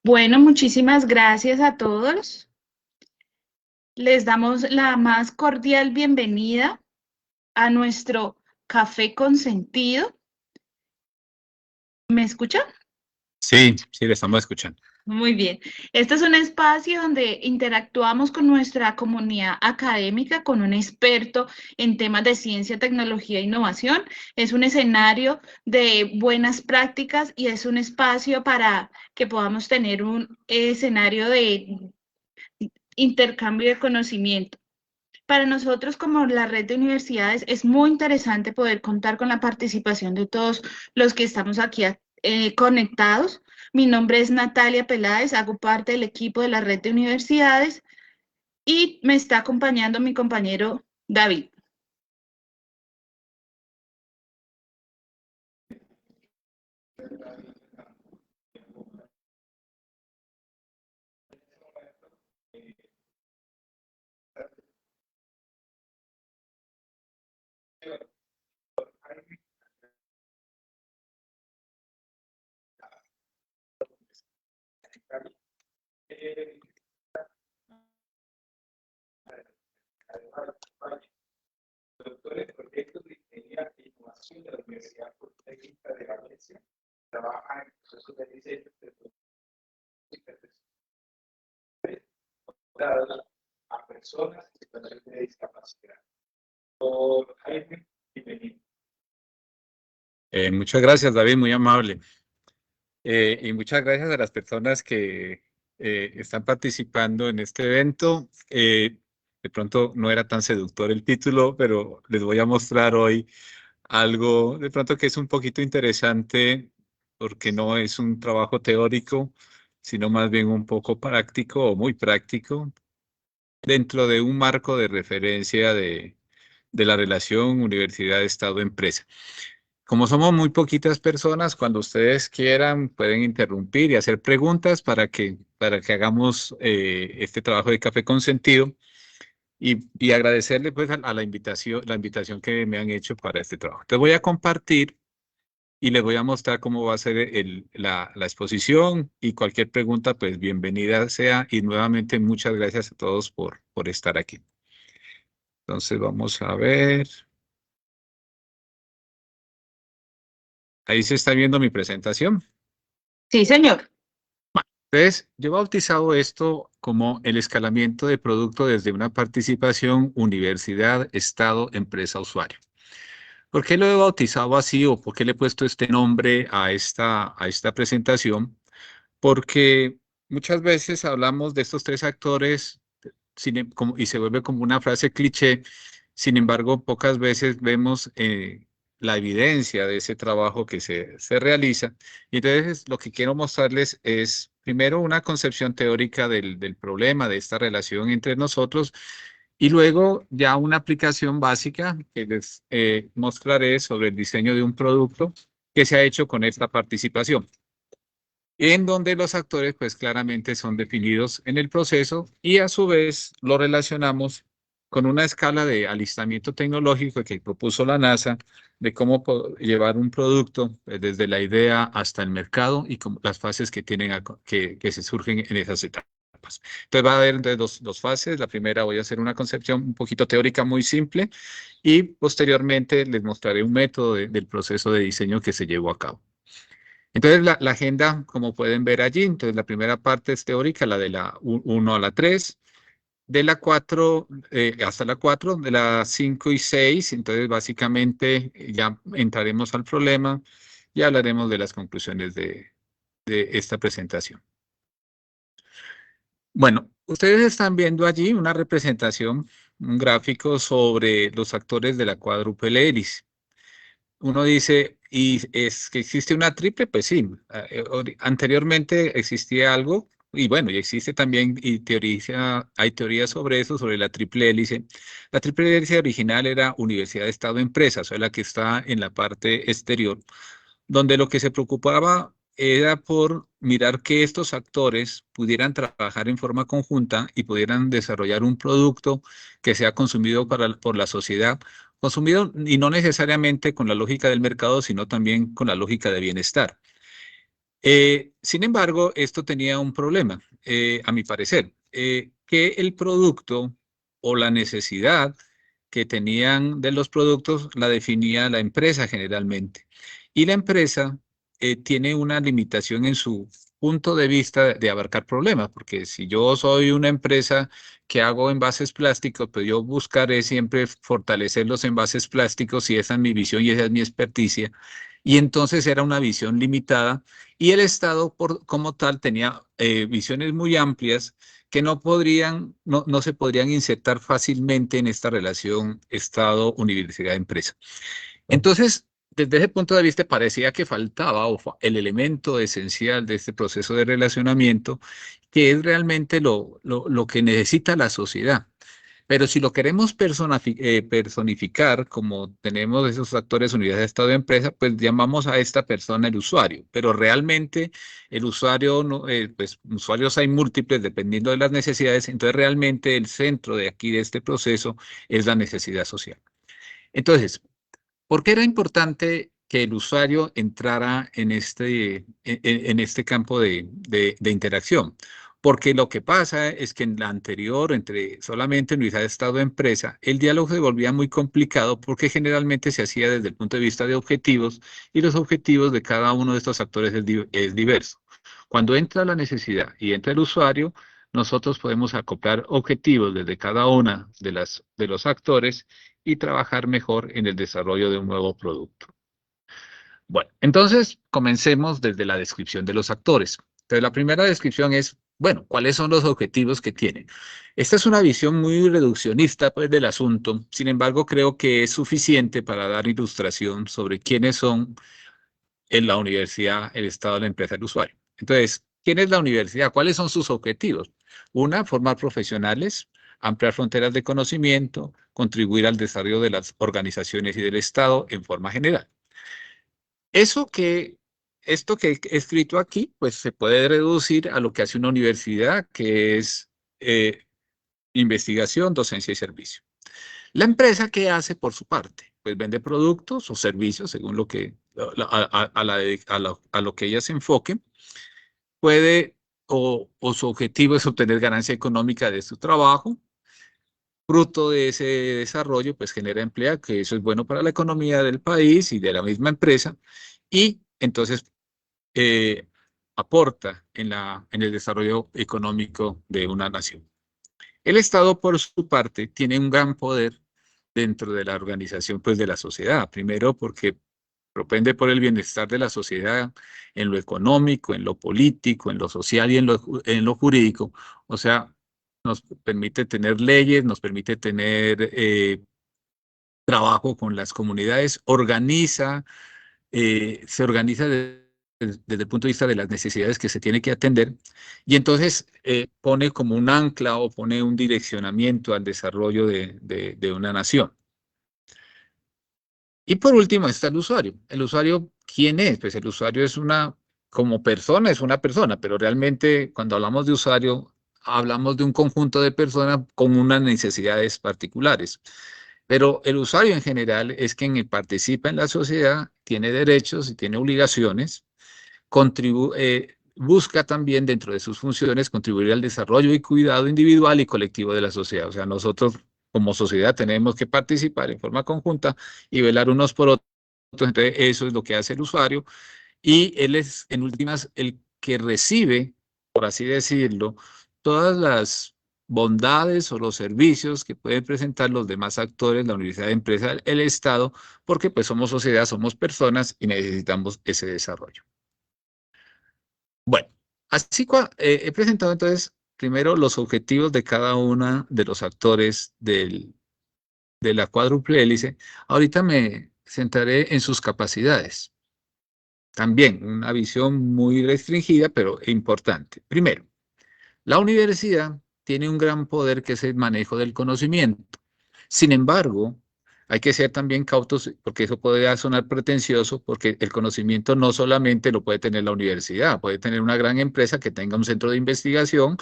Bueno, muchísimas gracias a todos. Les damos la más cordial bienvenida a nuestro Café con Sentido. ¿Me escuchan? Sí, le estamos escuchando. Muy bien. Este es un espacio donde interactuamos con nuestra comunidad académica, con un experto en temas de ciencia, tecnología e innovación. Es un escenario de buenas prácticas y es un espacio para que podamos tener un escenario de intercambio de conocimiento. Para nosotros, como la red de universidades, es muy interesante poder contar con la participación de todos los que estamos aquí conectados. Mi nombre es Natalia Peláez, hago parte del equipo de la red de universidades y me está acompañando mi compañero David. Doctor en proyectos de ingeniería e innovación de la Universidad Politécnica de Valencia. Trabaja en procesos de diseño de productos a personas en situación de discapacidad. Por Jaime, bienvenido. Muchas gracias, David, muy amable. Y muchas gracias a las personas que están participando en este evento. De pronto no era tan seductor el título, pero les voy a mostrar hoy algo de pronto que es un poquito interesante porque no es un trabajo teórico, sino más bien un poco práctico o muy práctico dentro de un marco de referencia de la relación universidad-estado-empresa. Como somos muy poquitas personas, cuando ustedes quieran pueden interrumpir y hacer preguntas para que hagamos este trabajo de café con sentido y agradecerle pues a la invitación que me han hecho para este trabajo. Te voy a compartir y les voy a mostrar cómo va a ser la exposición y cualquier pregunta pues bienvenida sea y nuevamente muchas gracias a todos por estar aquí. Entonces vamos a ver. Ahí se está viendo mi presentación. Sí, señor. Entonces, yo he bautizado esto como el escalamiento de producto desde una participación universidad, estado, empresa, usuario. ¿Por qué lo he bautizado así o por qué le he puesto este nombre a esta presentación? Porque muchas veces hablamos de estos tres actores y se vuelve como una frase cliché. Sin embargo, pocas veces vemos la evidencia de ese trabajo que se realiza. Y entonces lo que quiero mostrarles es primero una concepción teórica del problema, de esta relación entre nosotros, y luego ya una aplicación básica que les mostraré sobre el diseño de un producto que se ha hecho con esta participación, en donde los actores pues claramente son definidos en el proceso y a su vez lo relacionamos con una escala de alistamiento tecnológico que propuso la NASA de cómo llevar un producto desde la idea hasta el mercado y las fases que que se surgen en esas etapas. Entonces va a haber dos fases. La primera voy a hacer una concepción un poquito teórica muy simple y posteriormente les mostraré un método del proceso de diseño que se llevó a cabo. Entonces, la agenda, como pueden ver allí, entonces la primera parte es teórica, la de la 1 a la 3, de la 4 hasta la 4, de la 5 y 6, entonces básicamente ya entraremos al problema y hablaremos de las conclusiones de esta presentación. Bueno, ustedes están viendo allí una representación, un gráfico sobre los actores de la cuádruple hélice. Uno dice, ¿y es que existe una triple? Pues sí, anteriormente existía algo, y bueno, y existe también, hay teorías sobre eso, sobre la triple hélice. La triple hélice original era Universidad, Estado, Empresa, o sea, la que está en la parte exterior, donde lo que se preocupaba era por mirar que estos actores pudieran trabajar en forma conjunta y pudieran desarrollar un producto que sea consumido por la sociedad, consumido y no necesariamente con la lógica del mercado, sino también con la lógica de bienestar. Sin embargo, esto tenía un problema, a mi parecer, que el producto o la necesidad que tenían de los productos la definía la empresa generalmente. Y la empresa tiene una limitación en su punto de vista de abarcar problemas, porque si yo soy una empresa que hago envases plásticos, pues yo buscaré siempre fortalecer los envases plásticos y esa es mi visión y esa es mi experticia. Y entonces era una visión limitada y el Estado como tal tenía visiones muy amplias que no se podrían insertar fácilmente en esta relación Estado-Universidad-Empresa. Entonces, desde ese punto de vista, parecía que faltaba el elemento esencial de este proceso de relacionamiento, que es realmente lo que necesita la sociedad. Pero si lo queremos personificar, como tenemos esos actores unidades de Estado de empresa, pues llamamos a esta persona el usuario. Pero realmente el usuario, no, pues usuarios hay múltiples dependiendo de las necesidades, entonces realmente el centro de aquí de este proceso es la necesidad social. Entonces, ¿por qué era importante que el usuario entrara en este campo de interacción? Porque lo que pasa es que en la anterior, entre solamente unidad de Estado-empresa, el diálogo se volvía muy complicado porque generalmente se hacía desde el punto de vista de objetivos y los objetivos de cada uno de estos actores es diverso. Cuando entra la necesidad y entra el usuario, nosotros podemos acoplar objetivos desde cada una de los actores y trabajar mejor en el desarrollo de un nuevo producto. Bueno, entonces comencemos desde la descripción de los actores. Entonces, la primera descripción es, bueno, ¿cuáles son los objetivos que tienen? Esta es una visión muy reduccionista, pues, del asunto. Sin embargo, creo que es suficiente para dar ilustración sobre quiénes son en la universidad, el Estado, la empresa, el usuario. Entonces, ¿quién es la universidad? ¿Cuáles son sus objetivos? Una, formar profesionales, ampliar fronteras de conocimiento, contribuir al desarrollo de las organizaciones y del Estado en forma general. Eso que, esto que he escrito aquí, pues se puede reducir a lo que hace una universidad, que es investigación, docencia y servicio. La empresa, ¿qué hace por su parte? Pues vende productos o servicios, según lo que, a lo que ella se enfoque. Puede, o su objetivo es obtener ganancia económica de su trabajo. Fruto de ese desarrollo, pues genera empleo, que eso es bueno para la economía del país y de la misma empresa. Y entonces eh, aporta en el desarrollo económico de una nación. El Estado, por su parte, tiene un gran poder dentro de la organización, pues, de la sociedad. Primero, porque propende por el bienestar de la sociedad en lo económico, en lo político, en lo social y en lo jurídico. O sea, nos permite tener leyes, nos permite tener trabajo con las comunidades, se organiza desde el punto de vista de las necesidades que se tiene que atender y entonces pone como un ancla o pone un direccionamiento al desarrollo de una nación. Y por último está el usuario. ¿El usuario quién es? Pues el usuario es como persona, es una persona, pero realmente cuando hablamos de usuario, hablamos de un conjunto de personas con unas necesidades particulares. Pero el usuario en general es quien participa en la sociedad, tiene derechos y tiene obligaciones, busca también dentro de sus funciones contribuir al desarrollo y cuidado individual y colectivo de la sociedad. O sea, nosotros como sociedad tenemos que participar en forma conjunta y velar unos por otros. Entonces, eso es lo que hace el usuario y él es, en últimas, el que recibe, por así decirlo, todas las bondades o los servicios que pueden presentar los demás actores, la universidad de empresa, el Estado, porque pues somos sociedad, somos personas y necesitamos ese desarrollo. Bueno, así he presentado entonces primero los objetivos de cada uno de los actores de la cuádruple hélice. Ahorita me centraré en sus capacidades. También una visión muy restringida, pero importante. Primero, la universidad tiene un gran poder que es el manejo del conocimiento. Sin embargo, hay que ser también cautos, porque eso puede sonar pretencioso, porque el conocimiento no solamente lo puede tener la universidad, puede tener una gran empresa que tenga un centro de investigación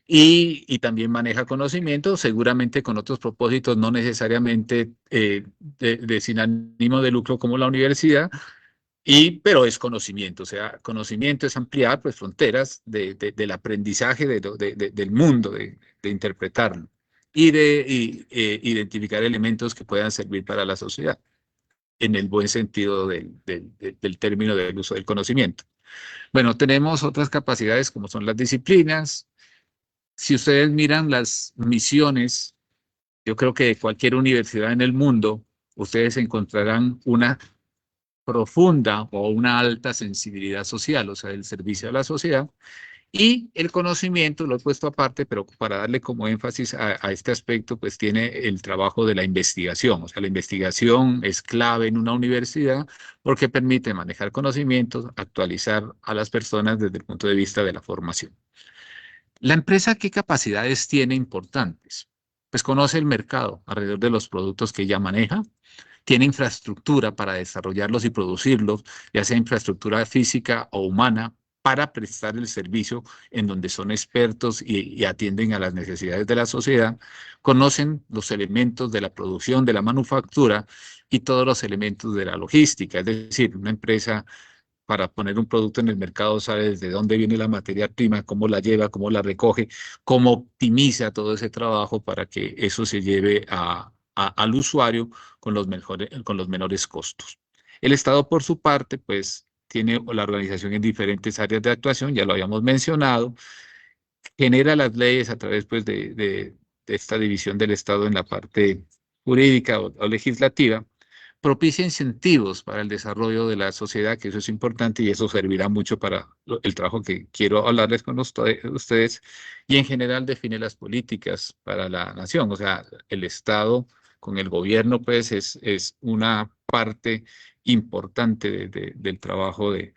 y también maneja conocimiento, seguramente con otros propósitos, no necesariamente sin ánimo de lucro como la universidad, Pero es conocimiento, o sea, conocimiento es ampliar pues, fronteras del aprendizaje del mundo, de interpretarlo y identificar elementos que puedan servir para la sociedad, en el buen sentido del término del uso del conocimiento. Bueno, tenemos otras capacidades como son las disciplinas. Si ustedes miran las misiones, yo creo que de cualquier universidad en el mundo, ustedes encontrarán una profunda o una alta sensibilidad social, o sea, el servicio a la sociedad. Y el conocimiento, lo he puesto aparte, pero para darle como énfasis a este aspecto, pues tiene el trabajo de la investigación. O sea, la investigación es clave en una universidad porque permite manejar conocimientos, actualizar a las personas desde el punto de vista de la formación. ¿La empresa qué capacidades tiene importantes? Pues conoce el mercado alrededor de los productos que ya maneja, tiene infraestructura para desarrollarlos y producirlos, ya sea infraestructura física o humana, para prestar el servicio en donde son expertos y atienden a las necesidades de la sociedad, conocen los elementos de la producción, de la manufactura y todos los elementos de la logística. Es decir, una empresa para poner un producto en el mercado sabe desde dónde viene la materia prima, cómo la lleva, cómo la recoge, cómo optimiza todo ese trabajo para que eso se lleve al usuario con los menores costos. El Estado, por su parte, pues tiene la organización en diferentes áreas de actuación, ya lo habíamos mencionado, genera las leyes a través pues, de esta división del Estado en la parte jurídica o legislativa, propicia incentivos para el desarrollo de la sociedad, que eso es importante y eso servirá mucho para el trabajo que quiero hablarles con ustedes, y en general define las políticas para la nación. O sea, el Estado con el gobierno, pues, es una parte importante del trabajo de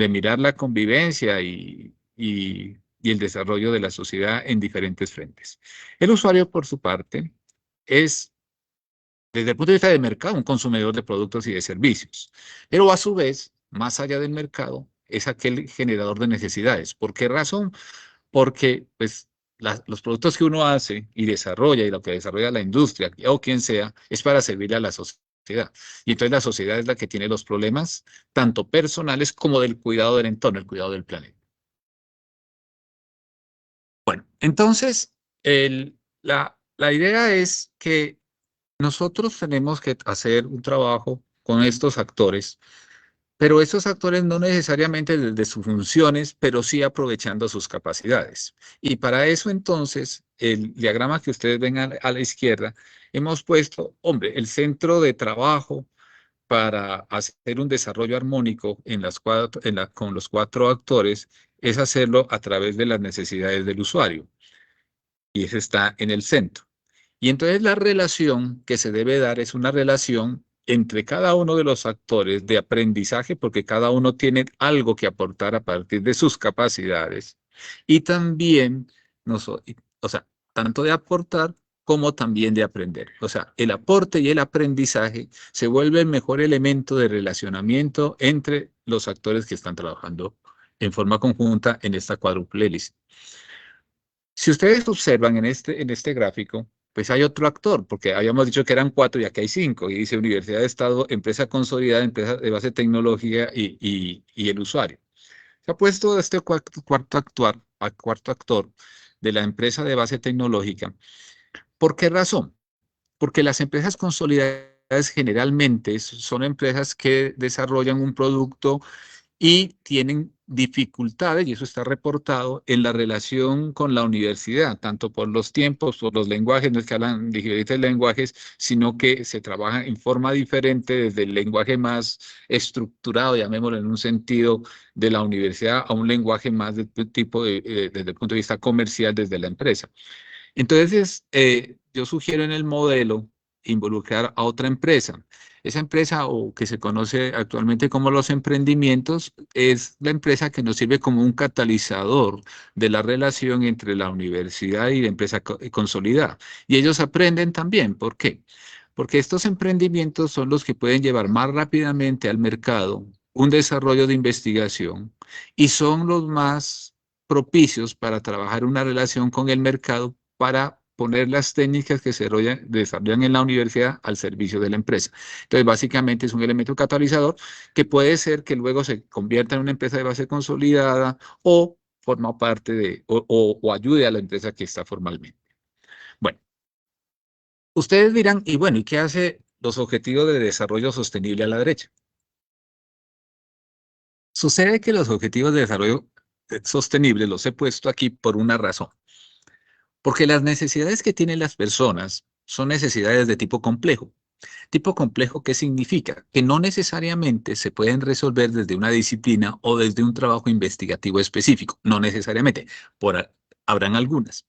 mirar la convivencia y el desarrollo de la sociedad en diferentes frentes. El usuario, por su parte, es desde el punto de vista del mercado, un consumidor de productos y de servicios. Pero a su vez, más allá del mercado, es aquel generador de necesidades. ¿Por qué razón? Porque pues, los productos que uno hace y desarrolla y lo que desarrolla la industria o quien sea, es para servir a la sociedad. Y entonces la sociedad es la que tiene los problemas, tanto personales como del cuidado del entorno, el cuidado del planeta. Bueno, entonces, la idea es que nosotros tenemos que hacer un trabajo con estos actores, pero estos actores no necesariamente desde sus funciones, pero sí aprovechando sus capacidades. Y para eso entonces, el diagrama que ustedes ven a la izquierda, hemos puesto, hombre, el centro de trabajo para hacer un desarrollo armónico con los cuatro actores es hacerlo a través de las necesidades del usuario. Y ese está en el centro. Y entonces la relación que se debe dar es una relación entre cada uno de los actores de aprendizaje, porque cada uno tiene algo que aportar a partir de sus capacidades, y también, o sea, tanto de aportar como también de aprender. O sea, el aporte y el aprendizaje se vuelve el mejor elemento de relacionamiento entre los actores que están trabajando en forma conjunta en esta cuádruple hélice. Si ustedes observan en este gráfico, pues hay otro actor, porque habíamos dicho que eran cuatro y aquí hay cinco, y dice Universidad de Estado, empresa consolidada, empresa de base tecnológica y el usuario. Se ha puesto este cuarto actor de la empresa de base tecnológica. ¿Por qué razón? Porque las empresas consolidadas generalmente son empresas que desarrollan un producto y tienen dificultades, y eso está reportado, en la relación con la universidad, tanto por los tiempos, por los lenguajes, no es que hablan diferentes lenguajes, sino que se trabaja en forma diferente desde el lenguaje más estructurado, llamémoslo en un sentido, de la universidad a un lenguaje más de tipo desde el punto de vista comercial, desde la empresa. Entonces, yo sugiero en el modelo involucrar a otra empresa. Esa empresa, o que se conoce actualmente como los emprendimientos, es la empresa que nos sirve como un catalizador de la relación entre la universidad y la empresa consolidada. Y ellos aprenden también. ¿Por qué? Porque estos emprendimientos son los que pueden llevar más rápidamente al mercado un desarrollo de investigación y son los más propicios para trabajar una relación con el mercado para poner las técnicas que se desarrollan en la universidad al servicio de la empresa. Entonces, básicamente es un elemento catalizador que puede ser que luego se convierta en una empresa de base consolidada o forma parte de, o ayude a la empresa que está formalmente. Bueno, ustedes dirán, y bueno, ¿y qué hace los objetivos de desarrollo sostenible a la derecha? Sucede que los objetivos de desarrollo sostenible los he puesto aquí por una razón. Porque las necesidades que tienen las personas son necesidades de tipo complejo. Tipo complejo, ¿qué significa? Que no necesariamente se pueden resolver desde una disciplina o desde un trabajo investigativo específico. No necesariamente. Habrán algunas.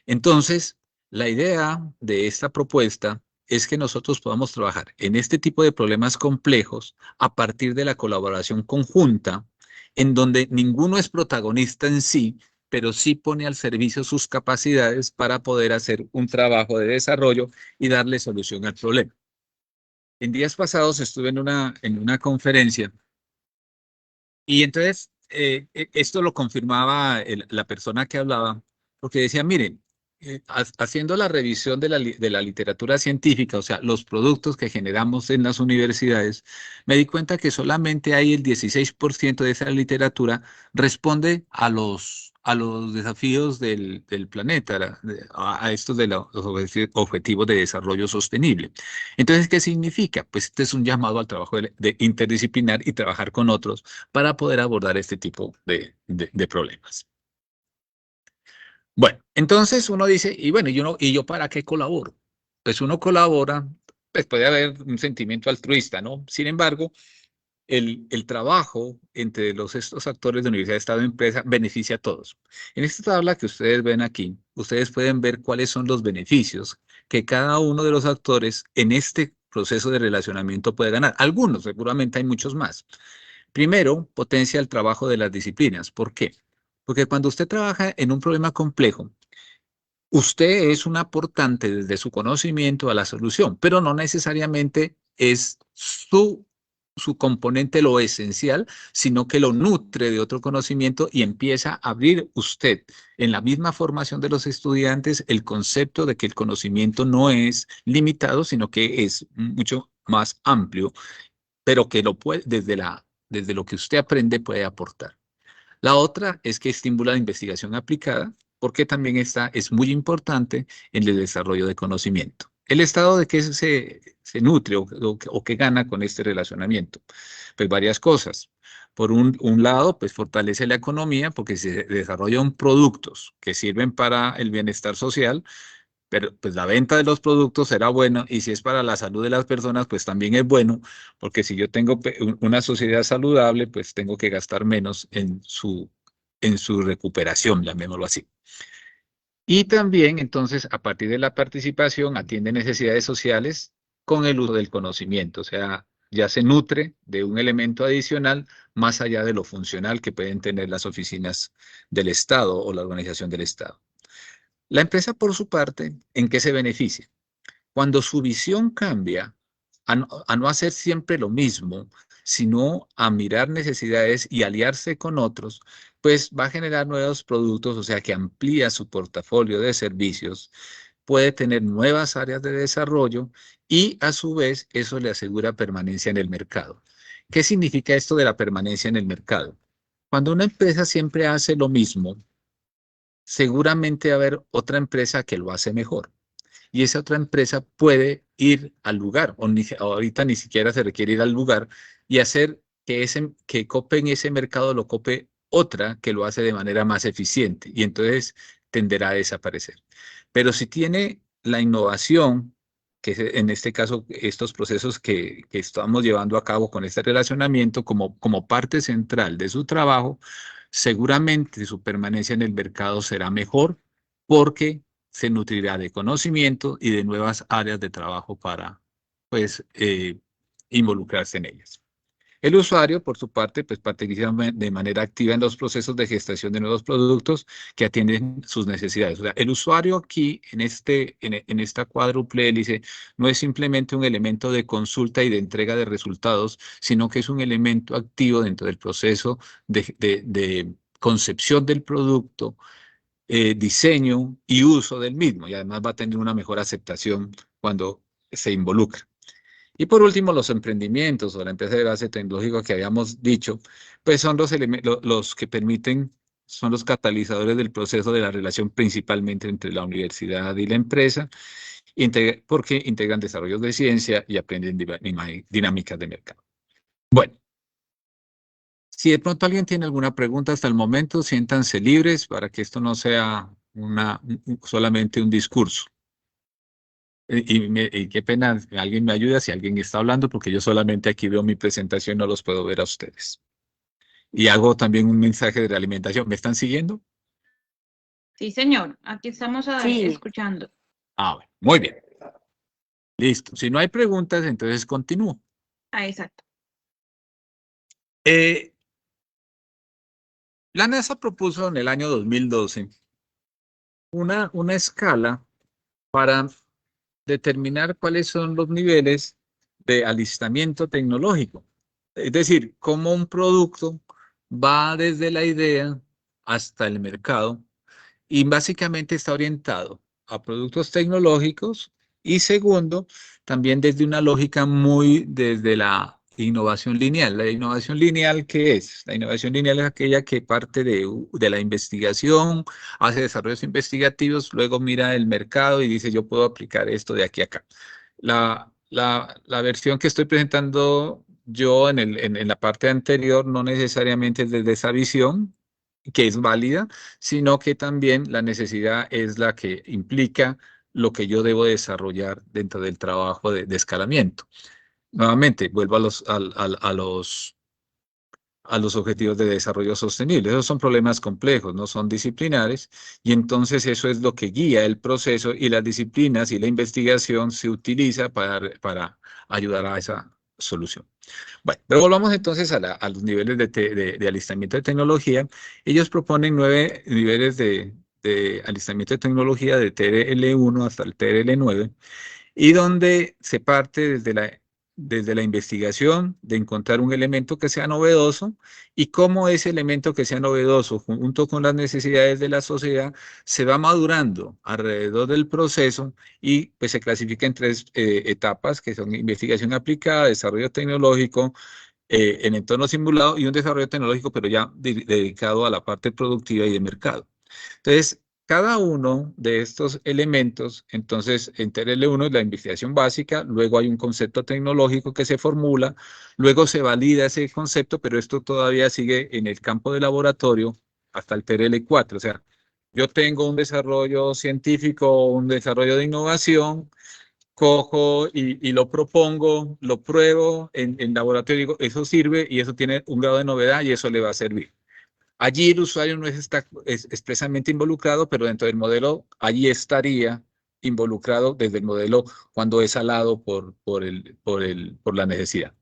Entonces, la idea de esta propuesta es que nosotros podamos trabajar en este tipo de problemas complejos a partir de la colaboración conjunta, en donde ninguno es protagonista en sí, pero sí pone al servicio sus capacidades para poder hacer un trabajo de desarrollo y darle solución al problema. En días pasados estuve en una conferencia y entonces esto lo confirmaba la persona que hablaba, porque decía, miren, haciendo la revisión de la literatura científica, o sea, los productos que generamos en las universidades, me di cuenta que solamente hay el 16% de esa literatura responde a los desafíos del planeta, a estos de los objetivos de desarrollo sostenible. Entonces, ¿qué significa? Pues este es un llamado al trabajo de interdisciplinar y trabajar con otros para poder abordar este tipo de problemas. Bueno, entonces uno dice, y bueno, ¿y yo para qué colaboro? Pues uno colabora, pues puede haber un sentimiento altruista, ¿no? Sin embargo, el trabajo entre estos actores de universidad, Estado y empresa beneficia a todos. En esta tabla que ustedes ven aquí, ustedes pueden ver cuáles son los beneficios que cada uno de los actores en este proceso de relacionamiento puede ganar. Algunos, seguramente hay muchos más. Primero, potencia el trabajo de las disciplinas. ¿Por qué? Porque cuando usted trabaja en un problema complejo, usted es un aportante desde su conocimiento a la solución, pero no necesariamente es su componente lo esencial, sino que lo nutre de otro conocimiento y empieza a abrir usted en la misma formación de los estudiantes el concepto de que el conocimiento no es limitado, sino que es mucho más amplio, pero que lo puede, desde lo que usted aprende puede aportar. La otra es que estimula la investigación aplicada, porque también es muy importante en el desarrollo de conocimiento. ¿El Estado de qué se nutre o qué gana con este relacionamiento? Pues varias cosas. Por un lado, pues fortalece la economía porque se desarrollan productos que sirven para el bienestar social, pero pues la venta de los productos será buena y si es para la salud de las personas, pues también es bueno, porque si yo tengo una sociedad saludable, pues tengo que gastar menos en su recuperación, llamémoslo así. Y también, entonces, a partir de la participación, atiende necesidades sociales con el uso del conocimiento, o sea, ya se nutre de un elemento adicional más allá de lo funcional que pueden tener las oficinas del Estado o la organización del Estado. La empresa, por su parte, ¿en qué se beneficia? Cuando su visión cambia a no hacer siempre lo mismo, sino a mirar necesidades y aliarse con otros, pues va a generar nuevos productos, o sea que amplía su portafolio de servicios, puede tener nuevas áreas de desarrollo y a su vez eso le asegura permanencia en el mercado. ¿Qué significa esto de la permanencia en el mercado? Cuando una empresa siempre hace lo mismo, seguramente va a haber otra empresa que lo hace mejor y esa otra empresa puede ir al lugar, ahorita ni siquiera se requiere ir al lugar y hacer que cope en ese mercado lo cope otra que lo hace de manera más eficiente y entonces tenderá a desaparecer. Pero si tiene la innovación, que es en este caso estos procesos que estamos llevando a cabo con este relacionamiento como parte central de su trabajo, seguramente su permanencia en el mercado será mejor porque se nutrirá de conocimiento y de nuevas áreas de trabajo para, pues, involucrarse en ellas. El usuario, por su parte, pues participa de manera activa en los procesos de gestación de nuevos productos que atienden sus necesidades. O sea, el usuario aquí, en esta cuádruple hélice, no es simplemente un elemento de consulta y de entrega de resultados, sino que es un elemento activo dentro del proceso de concepción del producto, diseño y uso del mismo, y además va a tener una mejor aceptación cuando se involucra. Y por último, los emprendimientos o la empresa de base tecnológica que habíamos dicho, pues son los que permiten, son los catalizadores del proceso de la relación principalmente entre la universidad y la empresa, porque integran desarrollos de ciencia y aprenden dinámicas de mercado. Bueno, si de pronto alguien tiene alguna pregunta hasta el momento, siéntanse libres para que esto no sea solamente un discurso. Y qué pena, alguien me ayuda si alguien está hablando, porque yo solamente aquí veo mi presentación, no los puedo ver a ustedes. Y hago también un mensaje de realimentación. ¿Me están siguiendo? Sí, señor. Aquí estamos Sí, escuchando. Bueno, muy bien. Listo. Si no hay preguntas, entonces continúo. Exacto. La NASA propuso en el año 2012 una escala para determinar cuáles son los niveles de alistamiento tecnológico. Es decir, cómo un producto va desde la idea hasta el mercado y básicamente está orientado a productos tecnológicos y segundo, también desde una lógica muy desde la innovación lineal. ¿La innovación lineal qué es? La innovación lineal es aquella que parte de la investigación, hace desarrollos investigativos, luego mira el mercado y dice yo puedo aplicar esto de aquí a acá. La versión que estoy presentando yo en la parte anterior no necesariamente es desde esa visión, que es válida, sino que también la necesidad es la que implica lo que yo debo desarrollar dentro del trabajo de escalamiento. Nuevamente, vuelvo a los objetivos de desarrollo sostenible. Esos son problemas complejos, no son disciplinares, y entonces eso es lo que guía el proceso y las disciplinas y la investigación se utiliza para ayudar a esa solución. Bueno, pero volvamos entonces a los niveles de alistamiento de tecnología. Ellos proponen 9 niveles de alistamiento de tecnología de TRL1 hasta el TRL9 y donde se parte desde la investigación de encontrar un elemento que sea novedoso y cómo ese elemento que sea novedoso junto con las necesidades de la sociedad se va madurando alrededor del proceso y pues se clasifica en 3 etapas que son investigación aplicada, desarrollo tecnológico en entorno simulado y un desarrollo tecnológico pero ya dedicado a la parte productiva y de mercado. Entonces, cada uno de estos elementos, entonces, en TRL1 es la investigación básica, luego hay un concepto tecnológico que se formula, luego se valida ese concepto, pero esto todavía sigue en el campo de laboratorio hasta el TRL4. O sea, yo tengo un desarrollo científico, un desarrollo de innovación, cojo y lo propongo, lo pruebo en laboratorio, digo, eso sirve y eso tiene un grado de novedad y eso le va a servir. Allí el usuario no está expresamente involucrado, pero dentro del modelo allí estaría involucrado desde el modelo cuando es alado por la necesidad.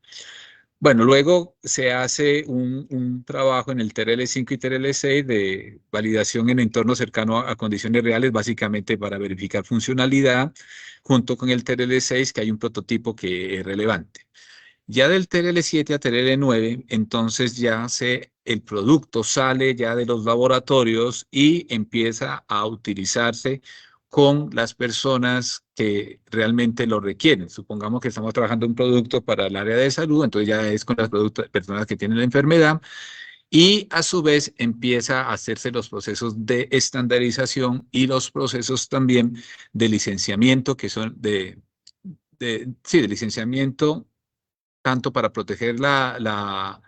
Bueno, luego se hace un trabajo en el TRL5 y TRL6 de validación en entorno cercano a condiciones reales, básicamente para verificar funcionalidad, junto con el TRL6, que hay un prototipo que es relevante. Ya del TRL7 a TRL9, entonces el producto sale ya de los laboratorios y empieza a utilizarse con las personas que realmente lo requieren. Supongamos que estamos trabajando un producto para el área de salud, entonces ya es con las personas que tienen la enfermedad y a su vez empieza a hacerse los procesos de estandarización y los procesos también de licenciamiento, que son sí, de licenciamiento tanto para proteger la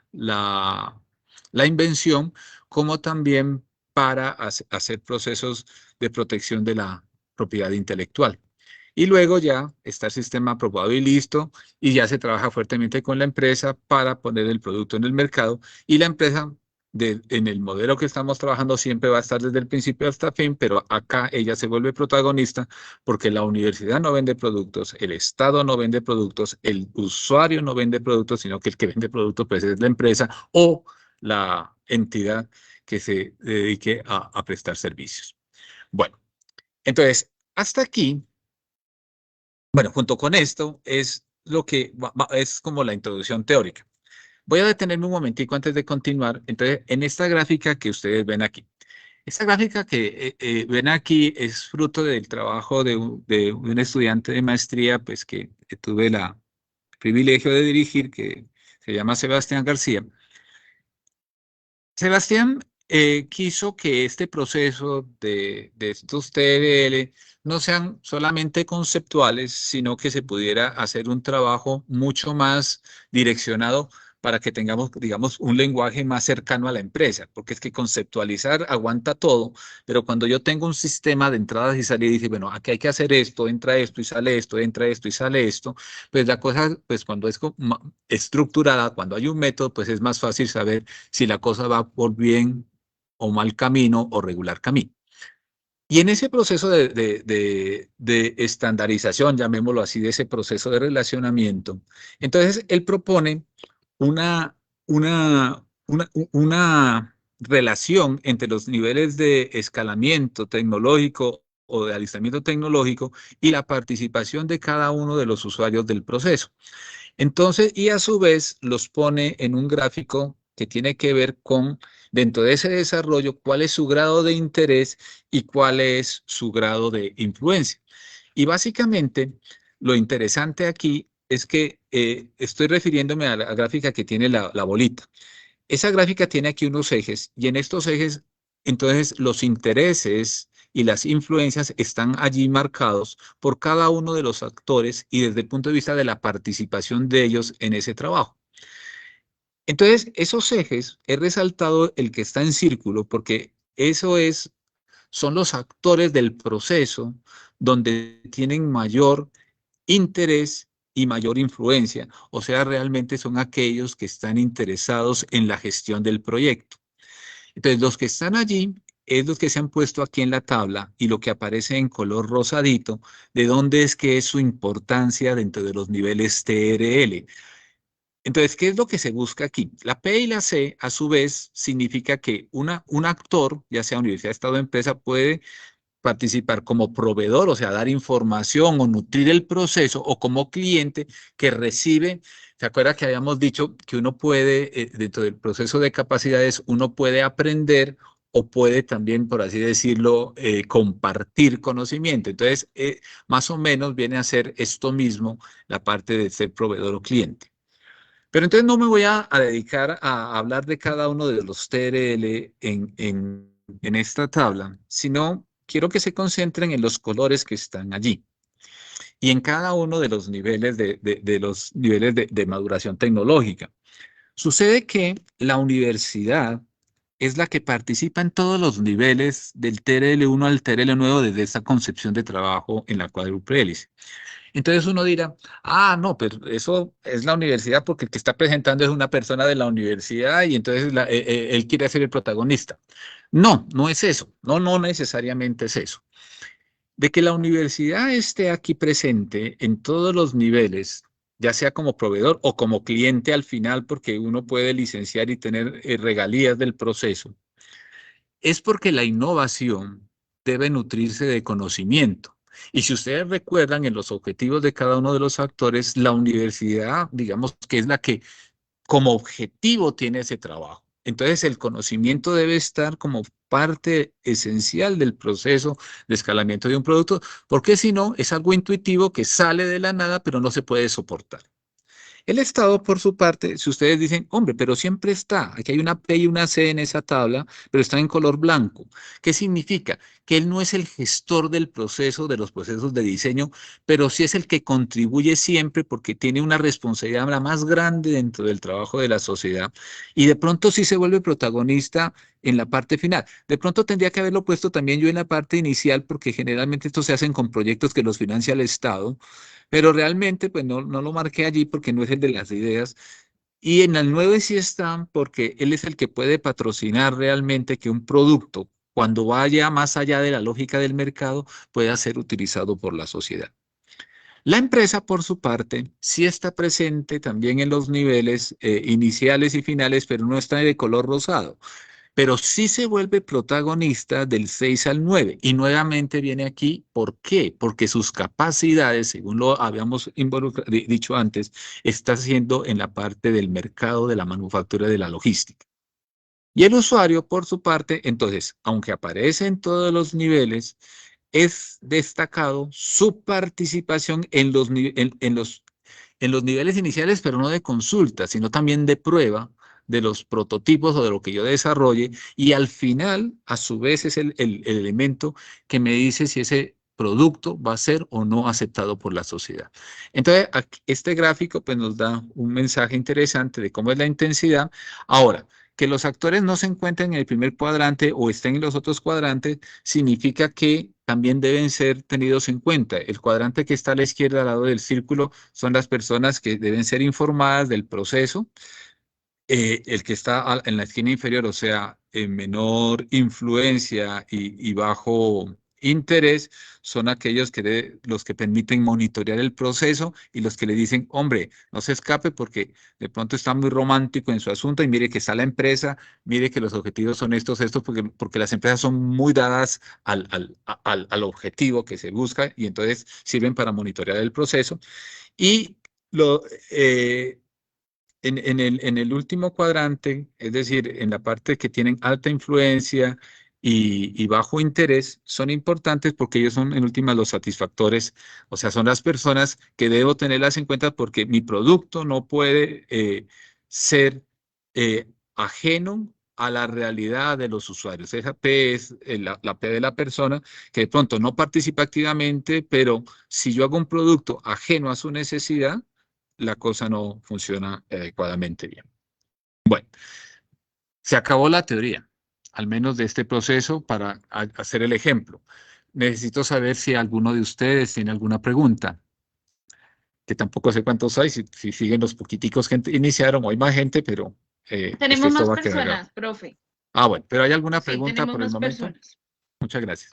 invención como también para hacer procesos de protección de la propiedad intelectual. Y luego ya está el sistema aprobado y listo, y ya se trabaja fuertemente con la empresa para poner el producto en el mercado. Y la empresa, en el modelo que estamos trabajando, siempre va a estar desde el principio hasta el fin, pero acá ella se vuelve protagonista porque la universidad no vende productos, el Estado no vende productos, el usuario no vende productos, sino que el que vende productos pues, es la empresa o la entidad que se dedique a prestar servicios. Bueno, entonces, hasta aquí. Bueno, junto con esto es lo que es como la introducción teórica. Voy a detenerme un momentico antes de continuar. Entonces, en esta gráfica que ustedes ven aquí, Esta gráfica que ven aquí es fruto del trabajo de un estudiante de maestría, pues que tuve el privilegio de dirigir, que se llama Sebastián García. Sebastián quiso que este proceso de estos TRL no sean solamente conceptuales, sino que se pudiera hacer un trabajo mucho más direccionado para que tengamos, digamos, un lenguaje más cercano a la empresa, porque es que conceptualizar aguanta todo, pero cuando yo tengo un sistema de entradas y salidas, dice, bueno, aquí hay que hacer esto, entra esto y sale esto, entra esto y sale esto, pues la cosa, pues cuando es estructurada, cuando hay un método, pues es más fácil saber si la cosa va por bien o mal camino o regular camino. Y en ese proceso de estandarización, llamémoslo así, de ese proceso de relacionamiento, entonces él propone una, una relación entre los niveles de escalamiento tecnológico o de alistamiento tecnológico y la participación de cada uno de los usuarios del proceso. Entonces, y a su vez los pone en un gráfico que tiene que ver con, dentro de ese desarrollo, cuál es su grado de interés y cuál es su grado de influencia. Y básicamente, lo interesante aquí es que estoy refiriéndome a la gráfica que tiene la bolita. Esa gráfica tiene aquí unos ejes y en estos ejes, entonces, los intereses y las influencias están allí marcados por cada uno de los actores y desde el punto de vista de la participación de ellos en ese trabajo. Entonces, esos ejes, he resaltado el que está en círculo porque son los actores del proceso donde tienen mayor interés y mayor influencia, o sea, realmente son aquellos que están interesados en la gestión del proyecto. Entonces, los que están allí es los que se han puesto aquí en la tabla y lo que aparece en color rosadito, de dónde es que es su importancia dentro de los niveles TRL. Entonces, ¿qué es lo que se busca aquí? La P y la C, a su vez, significa que un actor, ya sea universidad, estado o empresa, puede participar como proveedor, o sea, dar información o nutrir el proceso, o como cliente que recibe. ¿Se acuerda que habíamos dicho que uno puede, dentro del proceso de capacidades, uno puede aprender o puede también, por así decirlo, compartir conocimiento? Entonces, más o menos viene a ser esto mismo la parte de ser proveedor o cliente. Pero entonces no me voy a dedicar a hablar de cada uno de los TRL en esta tabla, sino quiero que se concentren en los colores que están allí y en cada uno de los niveles de los niveles de maduración tecnológica. Sucede que la universidad es la que participa en todos los niveles del TRL1 al TRL9 desde esta concepción de trabajo en la cuádruple hélice. Entonces uno dirá, ah, no, pero eso es la universidad porque el que está presentando es una persona de la universidad y entonces él quiere ser el protagonista. No, no es eso, no, no necesariamente es eso. De que la universidad esté aquí presente en todos los niveles, ya sea como proveedor o como cliente al final, porque uno puede licenciar y tener regalías del proceso, es porque la innovación debe nutrirse de conocimiento. Y si ustedes recuerdan en los objetivos de cada uno de los actores, la universidad, digamos que es la que como objetivo tiene ese trabajo. Entonces el conocimiento debe estar como parte esencial del proceso de escalamiento de un producto, porque si no, es algo intuitivo que sale de la nada, pero no se puede soportar. El Estado, por su parte, si ustedes dicen, hombre, pero siempre está, aquí hay una P y una C en esa tabla, pero está en color blanco. ¿Qué significa? Que él no es el gestor del proceso, de los procesos de diseño, pero sí es el que contribuye siempre porque tiene una responsabilidad la más grande dentro del trabajo de la sociedad y de pronto sí se vuelve protagonista en la parte final. De pronto tendría que haberlo puesto también yo en la parte inicial porque generalmente esto se hacen con proyectos que los financia el Estado, pero realmente, pues no lo marqué allí porque no es el de las ideas. Y en el 9 sí están porque él es el que puede patrocinar realmente que un producto, cuando vaya más allá de la lógica del mercado, pueda ser utilizado por la sociedad. La empresa, por su parte, sí está presente también en los niveles iniciales y finales, pero no está de color rosado, pero sí se vuelve protagonista del 6 al 9. Y nuevamente viene aquí, ¿por qué? Porque sus capacidades, según lo habíamos dicho antes, está siendo en la parte del mercado, de la manufactura, de la logística. Y el usuario, por su parte, entonces, aunque aparece en todos los niveles, es destacado su participación en los niveles iniciales, pero no de consulta, sino también de prueba de los prototipos o de lo que yo desarrolle. Y al final, a su vez, es el elemento que me dice si ese producto va a ser o no aceptado por la sociedad. Entonces, este gráfico pues, nos da un mensaje interesante de cómo es la intensidad. Ahora, que los actores no se encuentren en el primer cuadrante o estén en los otros cuadrantes, significa que también deben ser tenidos en cuenta. El cuadrante que está a la izquierda, al lado del círculo, son las personas que deben ser informadas del proceso. El que está en la esquina inferior, o sea, en menor influencia y bajo interés, son aquellos los que permiten monitorear el proceso y los que le dicen, hombre, no se escape porque de pronto está muy romántico en su asunto y mire que está la empresa, mire que los objetivos son estos, porque las empresas son muy dadas al objetivo que se busca y entonces sirven para monitorear el proceso. Y lo, eh, en el último cuadrante, es decir, en la parte que tienen alta influencia y bajo interés, son importantes porque ellos son en última los satisfactores, o sea, son las personas que debo tenerlas en cuenta porque mi producto no puede ser ajeno a la realidad de los usuarios. Esa P es la P de la persona que de pronto no participa activamente, pero si yo hago un producto ajeno a su necesidad, la cosa no funciona adecuadamente bien. Bueno, se acabó la teoría, al menos de este proceso, para hacer el ejemplo. Necesito saber si alguno de ustedes tiene alguna pregunta, que tampoco sé cuántos hay, si siguen los poquiticos que iniciaron, o hay más gente, pero Tenemos esto más va a quedar grabado. personas, profe. Ah, bueno, pero ¿hay alguna Sí, pregunta tenemos por el más momento? personas. Muchas gracias.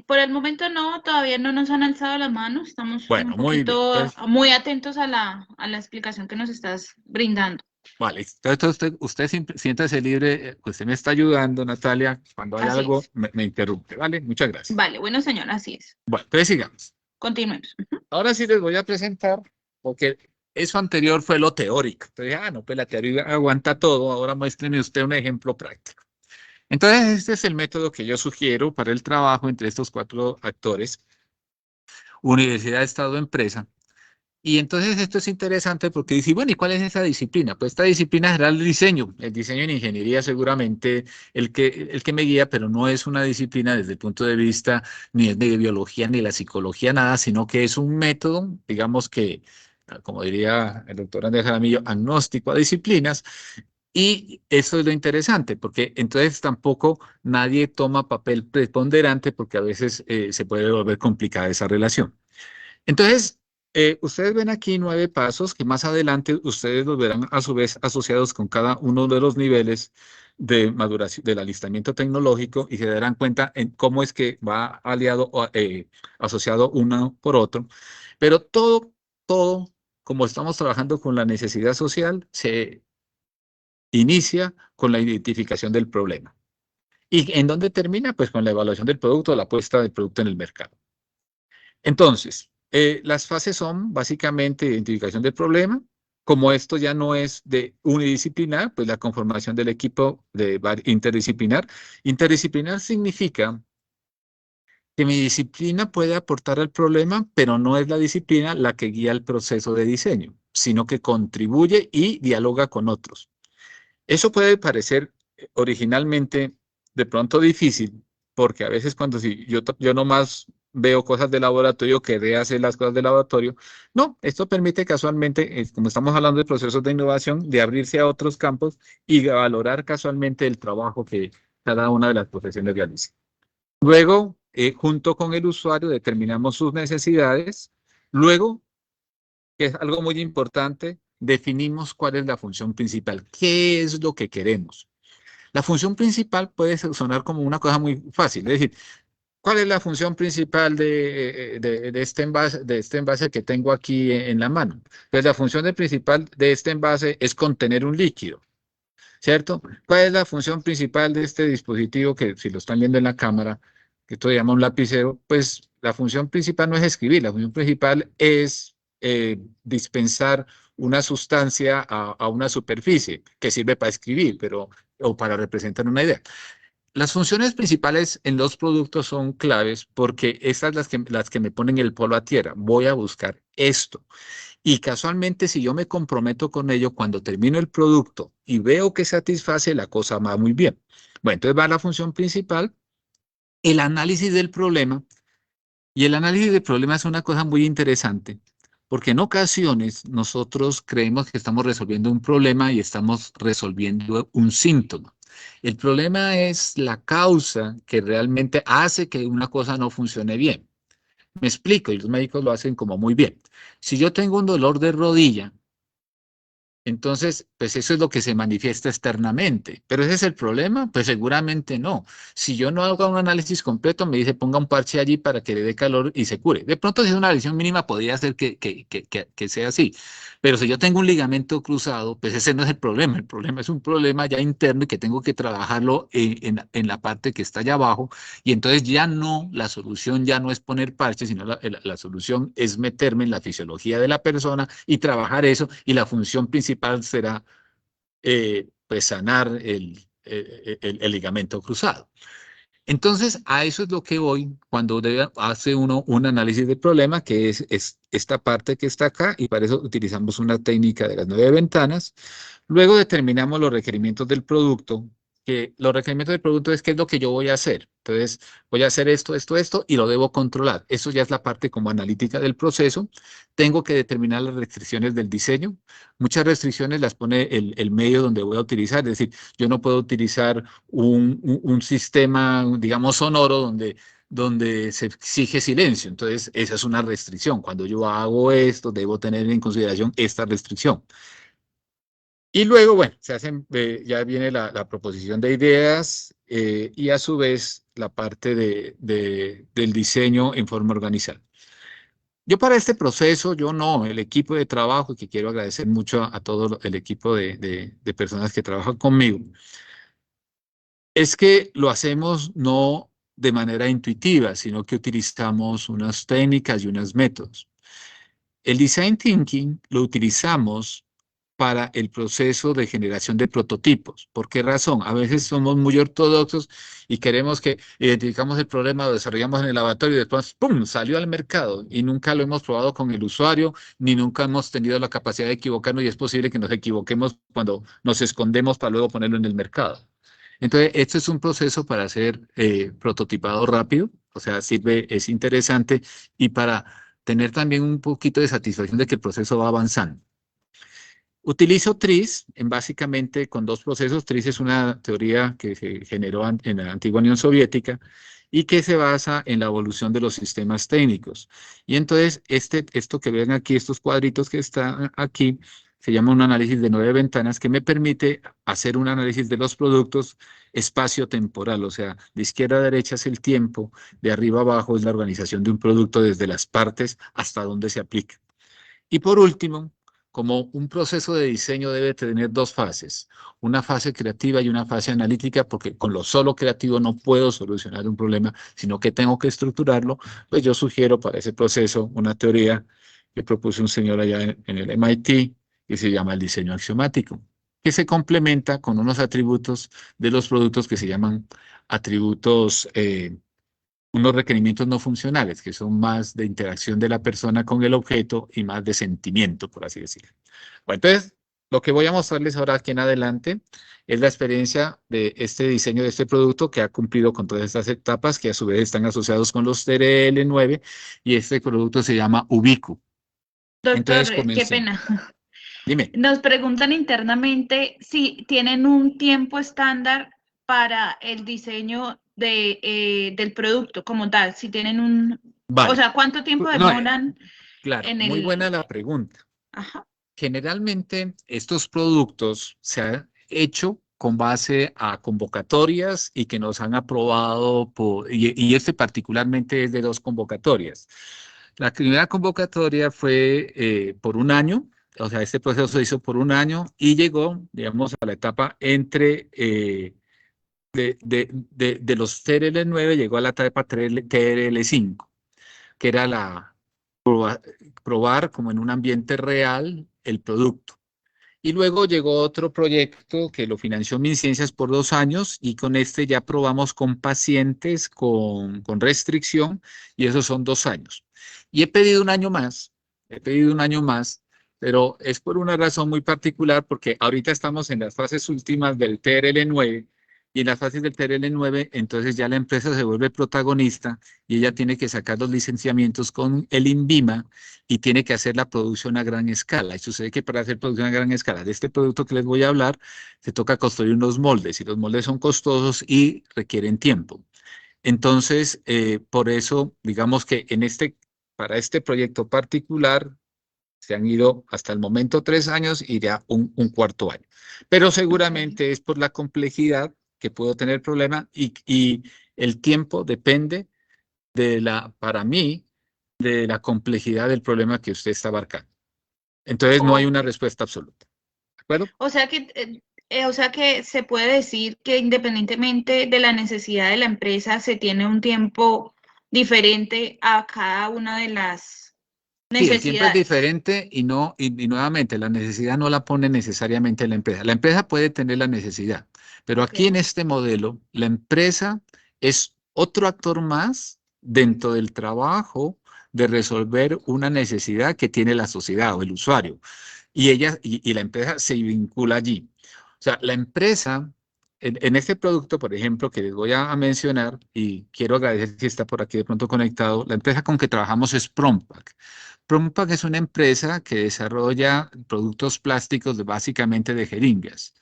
Por el momento no, todavía no nos han alzado la mano. Estamos un Bueno, muy bien. poquito Entonces, muy atentos a la explicación que nos estás brindando. vale, entonces usted siéntase libre, usted me está ayudando, Natalia, cuando hay Así algo, es. me interrumpe, ¿vale? Muchas gracias. Vale, bueno, señor, así es. Bueno, entonces sigamos. Continuemos. Ahora sí les voy a presentar, porque eso anterior fue lo teórico. Entonces, no, pues la teoría aguanta todo, ahora muéstreme usted un ejemplo práctico. Entonces, este es el método que yo sugiero para el trabajo entre estos cuatro actores, universidad, estado, empresa. Y entonces esto es interesante porque dice, bueno, ¿y cuál es esa disciplina? Pues esta disciplina será el diseño en ingeniería seguramente el que me guía, pero no es una disciplina desde el punto de vista ni es de biología ni de la psicología, nada, sino que es un método, digamos que, como diría el doctor Andrés Jaramillo, agnóstico a disciplinas. Y eso es lo interesante, porque entonces tampoco nadie toma papel preponderante porque a veces se puede volver complicada esa relación. Entonces, ustedes ven aquí 9 pasos que más adelante ustedes los verán a su vez asociados con cada uno de los niveles de maduración, del alistamiento tecnológico y se darán cuenta en cómo es que va aliado o asociado uno por otro. Pero todo, como estamos trabajando con la necesidad social, se inicia con la identificación del problema. ¿Y en dónde termina? Pues con la evaluación del producto, la puesta del producto en el mercado. Entonces, las fases son básicamente identificación del problema. Como esto ya no es de unidisciplinar, pues la conformación del equipo interdisciplinar. Interdisciplinar significa que mi disciplina puede aportar al problema, pero no es la disciplina la que guía el proceso de diseño, sino que contribuye y dialoga con otros. Eso puede parecer originalmente de pronto difícil, porque a veces cuando si yo nomás veo cosas de laboratorio, querré hacer las cosas de laboratorio. No, esto permite casualmente, como estamos hablando de procesos de innovación, de abrirse a otros campos y de valorar casualmente el trabajo que cada una de las profesiones realiza. Luego, junto con el usuario, determinamos sus necesidades. Luego, que es algo muy importante, definimos cuál es la función principal, qué es lo que queremos. La función principal puede sonar como una cosa muy fácil, es decir, ¿cuál es la función principal de este envase que tengo aquí en la mano? Pues la función principal de este envase es contener un líquido, ¿cierto? ¿Cuál es la función principal de este dispositivo que si lo están viendo en la cámara, que esto se llama un lapicero? Pues la función principal no es escribir, la función principal es dispensar una sustancia a una superficie que sirve para escribir, o para representar una idea. Las funciones principales en los productos son claves porque esas las que me ponen el polo a tierra. Voy a buscar esto. Y casualmente, si yo me comprometo con ello, cuando termino el producto y veo que satisface, la cosa va muy bien. Bueno, entonces va la función principal, el análisis del problema. Y el análisis del problema es una cosa muy interesante, porque en ocasiones nosotros creemos que estamos resolviendo un problema y estamos resolviendo un síntoma. El problema es la causa que realmente hace que una cosa no funcione bien. Me explico, y los médicos lo hacen como muy bien. Si yo tengo un dolor de rodilla, entonces, pues eso es lo que se manifiesta externamente. ¿Pero ese es el problema? Pues seguramente no. Si yo no hago un análisis completo, me dice ponga un parche allí para que le dé calor y se cure. De pronto, si es una lesión mínima, podría ser que sea así. Pero si yo tengo un ligamento cruzado, pues ese no es el problema. El problema es un problema ya interno y que tengo que trabajarlo en la parte que está allá abajo. Y entonces ya no, la solución ya no es poner parches, sino la solución es meterme en la fisiología de la persona y trabajar eso. Y la función principal será pues sanar el ligamento cruzado. Entonces, a eso es lo que voy cuando hace uno un análisis del problema, que es esta parte que está acá, y para eso utilizamos una técnica de las 9 ventanas. Luego determinamos los requerimientos del producto, que los requerimientos del producto es qué es lo que yo voy a hacer. Entonces, voy a hacer esto, y lo debo controlar. Eso ya es la parte como analítica del proceso. Tengo que determinar las restricciones del diseño. Muchas restricciones las pone el medio donde voy a utilizar, es decir, yo no puedo utilizar un sistema, digamos, sonoro donde se exige silencio. Entonces, esa es una restricción. Cuando yo hago esto, debo tener en consideración esta restricción. Y luego, bueno, ya viene la proposición de ideas y a su vez la parte del diseño en forma organizada. Yo para este proceso, yo no, el equipo de trabajo, que quiero agradecer mucho a todo el equipo de personas que trabajan conmigo, es que lo hacemos no de manera intuitiva, sino que utilizamos unas técnicas y unos métodos. El design thinking lo utilizamos para el proceso de generación de prototipos. ¿Por qué razón? A veces somos muy ortodoxos y queremos que identificamos el problema, lo desarrollamos en el laboratorio y después, ¡pum!, salió al mercado y nunca lo hemos probado con el usuario, ni nunca hemos tenido la capacidad de equivocarnos y es posible que nos equivoquemos cuando nos escondemos para luego ponerlo en el mercado. Entonces, este es un proceso para hacer prototipado rápido, o sea, sirve, es interesante y para tener también un poquito de satisfacción de que el proceso va avanzando. Utilizo TRIZ básicamente con dos procesos. TRIZ es una teoría que se generó en la antigua Unión Soviética y que se basa en la evolución de los sistemas técnicos. Y entonces, esto que ven aquí, estos cuadritos que están aquí, se llama un análisis de 9 ventanas que me permite hacer un análisis de los productos espacio-temporal. O sea, de izquierda a derecha es el tiempo, de arriba a abajo es la organización de un producto desde las partes hasta donde se aplica. Y por último, como un proceso de diseño debe tener dos fases, una fase creativa y una fase analítica, porque con lo solo creativo no puedo solucionar un problema, sino que tengo que estructurarlo, pues yo sugiero para ese proceso una teoría que propuso un señor allá en el MIT, que se llama el diseño axiomático, que se complementa con unos atributos de los productos que se llaman atributos unos requerimientos no funcionales, que son más de interacción de la persona con el objeto y más de sentimiento, por así decirlo. Bueno, entonces, lo que voy a mostrarles ahora aquí en adelante es la experiencia de este diseño de este producto que ha cumplido con todas estas etapas que a su vez están asociados con los TRL9 y este producto se llama Ubiku. Doctor, Entonces, qué comencemos. pena. Dime. Nos preguntan internamente si tienen un tiempo estándar para el diseño del producto como tal, si tienen o Vale. sea, ¿cuánto tiempo No, demoran claro, en muy buena el... la pregunta. Ajá. Generalmente estos productos se han hecho con base a convocatorias y que nos han aprobado y este particularmente es de dos convocatorias. La primera convocatoria fue por un año, o sea, este proceso se hizo por un año y llegó, digamos, a la etapa entre de los TRL9, llegó a la etapa TRL5, que era probar como en un ambiente real el producto. Y luego llegó otro proyecto que lo financió MinCiencias por 2 años y con este ya probamos con pacientes con restricción y esos son 2 años. Y he pedido un año más, he pedido un año más, pero es por una razón muy particular porque ahorita estamos en las fases últimas del TRL9 y en las fases del TRL9 entonces ya la empresa se vuelve protagonista y ella tiene que sacar los licenciamientos con el INVIMA y tiene que hacer la producción a gran escala. Y sucede que para hacer producción a gran escala de este producto que les voy a hablar, se toca construir unos moldes y los moldes son costosos y requieren tiempo. Entonces, por eso, digamos que para este proyecto particular, se han ido hasta el momento 3 años y ya un cuarto año. Pero Ok. seguramente es por la complejidad que puedo tener problema y el tiempo depende para mí, de la complejidad del problema que usted está abarcando. Entonces no hay Ok. una respuesta absoluta. ¿De acuerdo? O sea que se puede decir que independientemente de la necesidad de la empresa, se tiene un tiempo diferente a cada una de las Sí, el tiempo es necesidades. diferente y nuevamente la necesidad no la pone necesariamente la empresa. La empresa puede tener la necesidad, pero Ok. aquí en este modelo, la empresa es otro actor más dentro del trabajo de resolver una necesidad que tiene la sociedad o el usuario. Y la empresa se vincula allí. O sea, la empresa, en este producto, por ejemplo, que les voy a mencionar, y quiero agradecer si está por aquí de pronto conectado, la empresa con que trabajamos es Prompac. Prompac es una empresa que desarrolla productos plásticos básicamente de jeringas.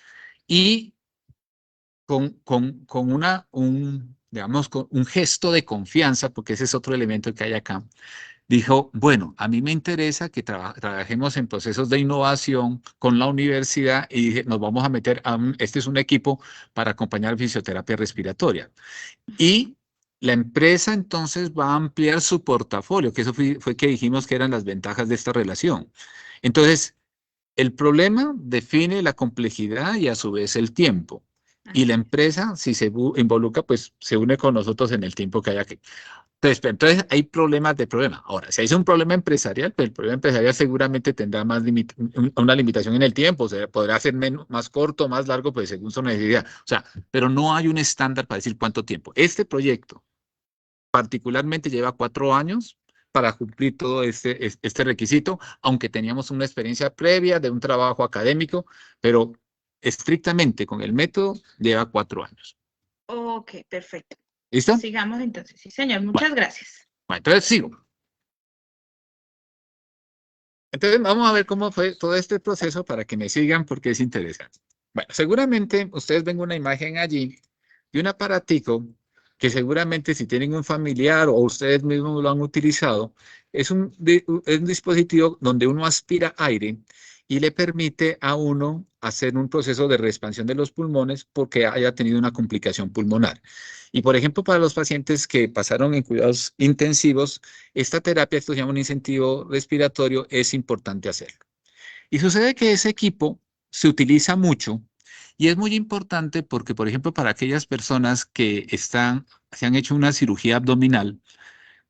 Y digamos, con un gesto de confianza, porque ese es otro elemento que hay acá, dijo, bueno, a mí me interesa que trabajemos en procesos de innovación con la universidad y dije, nos vamos a meter este es un equipo para acompañar fisioterapia respiratoria. Y la empresa entonces va a ampliar su portafolio, que eso fue que dijimos que eran las ventajas de esta relación. Entonces, el problema define la complejidad y a su vez el tiempo. Y la Así es. empresa, si se involucra, pues se une con nosotros en el tiempo que haya que. Entonces hay problemas de problema. Ahora, si hay un problema empresarial, pues el problema empresarial seguramente tendrá una limitación en el tiempo, o sea, podrá ser más corto, más largo, pues según su necesidad. O sea, pero no hay un estándar para decir cuánto tiempo. Este proyecto particularmente lleva 4 años para cumplir todo este requisito, aunque teníamos una experiencia previa de un trabajo académico, pero estrictamente con el método lleva 4 años. Ok, perfecto. ¿Listo? Sigamos entonces. Sí, señor. Bueno, Muchas gracias. bueno, entonces sigo. Entonces, vamos a ver cómo fue todo este proceso para que me sigan porque es interesante. Bueno, seguramente ustedes ven una imagen allí de un aparatico que seguramente si tienen un familiar o ustedes mismos lo han utilizado, es un dispositivo donde uno aspira aire y le permite a uno hacer un proceso de reexpansión de los pulmones porque haya tenido una complicación pulmonar. Y por ejemplo, para los pacientes que pasaron en cuidados intensivos, esta terapia, esto se llama un incentivo respiratorio, es importante hacerlo. Y sucede que ese equipo se utiliza mucho y es muy importante porque, por ejemplo, para aquellas personas que se han hecho una cirugía abdominal,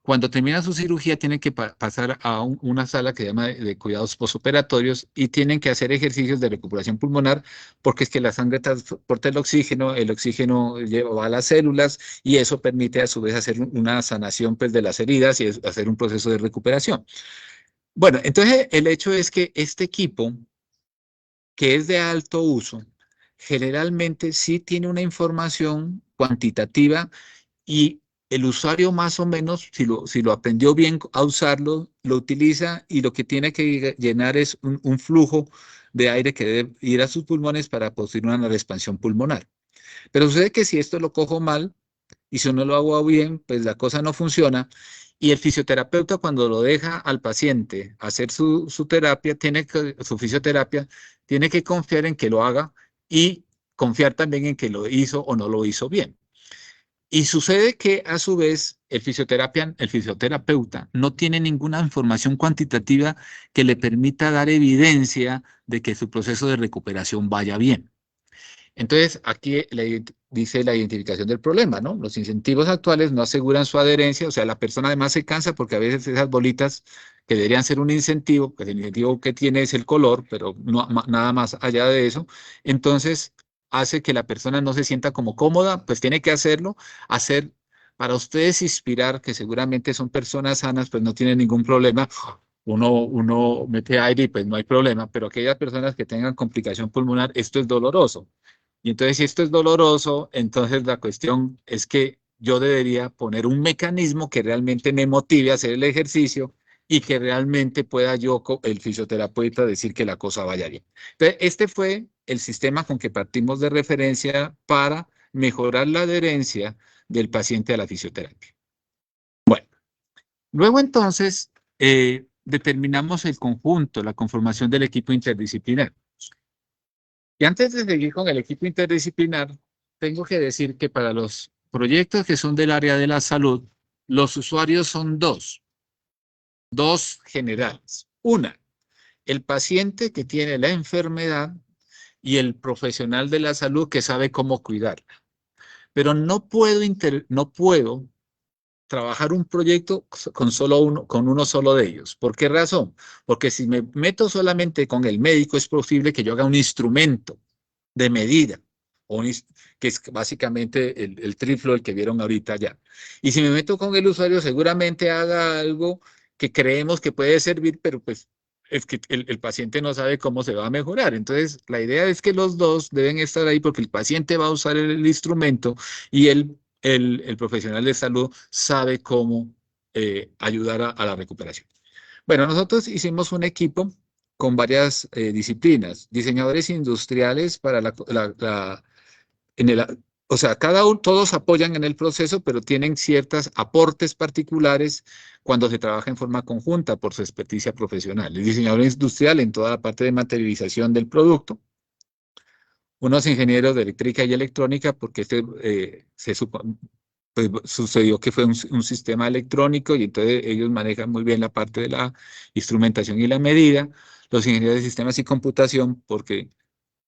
cuando termina su cirugía tienen que pasar a una sala que se llama de cuidados postoperatorios y tienen que hacer ejercicios de recuperación pulmonar porque es que la sangre transporta el oxígeno va a las células y eso permite a su vez hacer una sanación pues, de las heridas y hacer un proceso de recuperación. Bueno, entonces el hecho es que este equipo, que es de alto uso, generalmente sí tiene una información cuantitativa y el usuario más o menos, si lo aprendió bien a usarlo, lo utiliza y lo que tiene que llenar es un flujo de aire que debe ir a sus pulmones para producir una expansión pulmonar. Pero sucede que si esto lo cojo mal y si no lo hago bien, pues la cosa no funciona. Y el fisioterapeuta cuando lo deja al paciente hacer su terapia, su fisioterapia, tiene que confiar en que lo haga y confiar también en que lo hizo o no lo hizo bien. Y sucede que a su vez el fisioterapeuta no tiene ninguna información cuantitativa que le permita dar evidencia de que su proceso de recuperación vaya bien. Entonces, aquí dice la identificación del problema, ¿no? Los incentivos actuales no aseguran su adherencia, o sea, la persona además se cansa porque a veces esas bolitas que deberían ser un incentivo, pues el incentivo que tiene es el color, pero no, nada más allá de eso, entonces hace que la persona no se sienta como cómoda, pues tiene que hacerlo, hacer, para ustedes inspirar, que seguramente son personas sanas, pues no tienen ningún problema, uno mete aire y pues no hay problema, pero aquellas personas que tengan complicación pulmonar, esto es doloroso. Y entonces, si esto es doloroso, entonces la cuestión es que yo debería poner un mecanismo que realmente me motive a hacer el ejercicio y que realmente pueda yo, el fisioterapeuta, decir que la cosa vaya bien. Entonces, este fue el sistema con que partimos de referencia para mejorar la adherencia del paciente a la fisioterapia. Bueno, luego entonces determinamos el conjunto, la conformación del equipo interdisciplinar. Y antes de seguir con el equipo interdisciplinar, tengo que decir que para los proyectos que son del área de la salud, los usuarios son dos generales. Una, el paciente que tiene la enfermedad y el profesional de la salud que sabe cómo cuidarla. Pero no puedo trabajar un proyecto con uno solo de ellos. ¿Por qué razón? Porque si me meto solamente con el médico, es posible que yo haga un instrumento de medida, que es básicamente el triflo el que vieron ahorita ya. Y si me meto con el usuario, seguramente haga algo que creemos que puede servir, pero pues es que el paciente no sabe cómo se va a mejorar. Entonces, la idea es que los dos deben estar ahí porque el paciente va a usar el instrumento y el profesional de salud sabe cómo ayudar a la recuperación. Bueno, nosotros hicimos un equipo con varias disciplinas, diseñadores industriales para en el, o sea, todos apoyan en el proceso, pero tienen ciertos aportes particulares cuando se trabaja en forma conjunta por su experticia profesional. El diseñador industrial en toda la parte de materialización del producto, unos ingenieros de eléctrica y electrónica, porque pues, sucedió que fue un sistema electrónico y entonces ellos manejan muy bien la parte de la instrumentación y la medida, los ingenieros de sistemas y computación, porque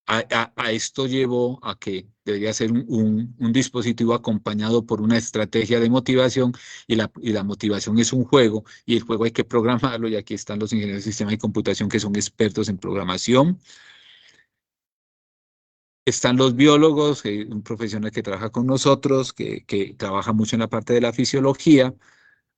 a esto llevó a que debería ser un dispositivo acompañado por una estrategia de motivación y la motivación es un juego y el juego hay que programarlo y aquí están los ingenieros de sistemas y computación que son expertos en programación. Están los biólogos, un profesional que trabaja con nosotros, que trabaja mucho en la parte de la fisiología,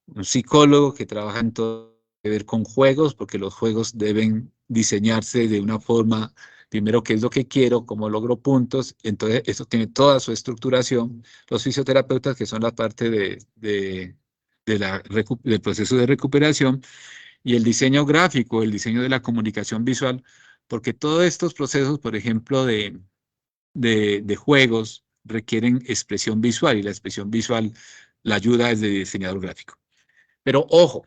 un psicólogo que trabaja en todo que ver con juegos, porque los juegos deben diseñarse de una forma, primero, qué es lo que quiero, cómo logro puntos, entonces eso tiene toda su estructuración. Los fisioterapeutas, que son la parte del proceso de recuperación, y el diseño gráfico, el diseño de la comunicación visual, porque todos estos procesos, por ejemplo, de juegos requieren expresión visual y la expresión visual la ayuda es de diseñador gráfico. Pero ojo,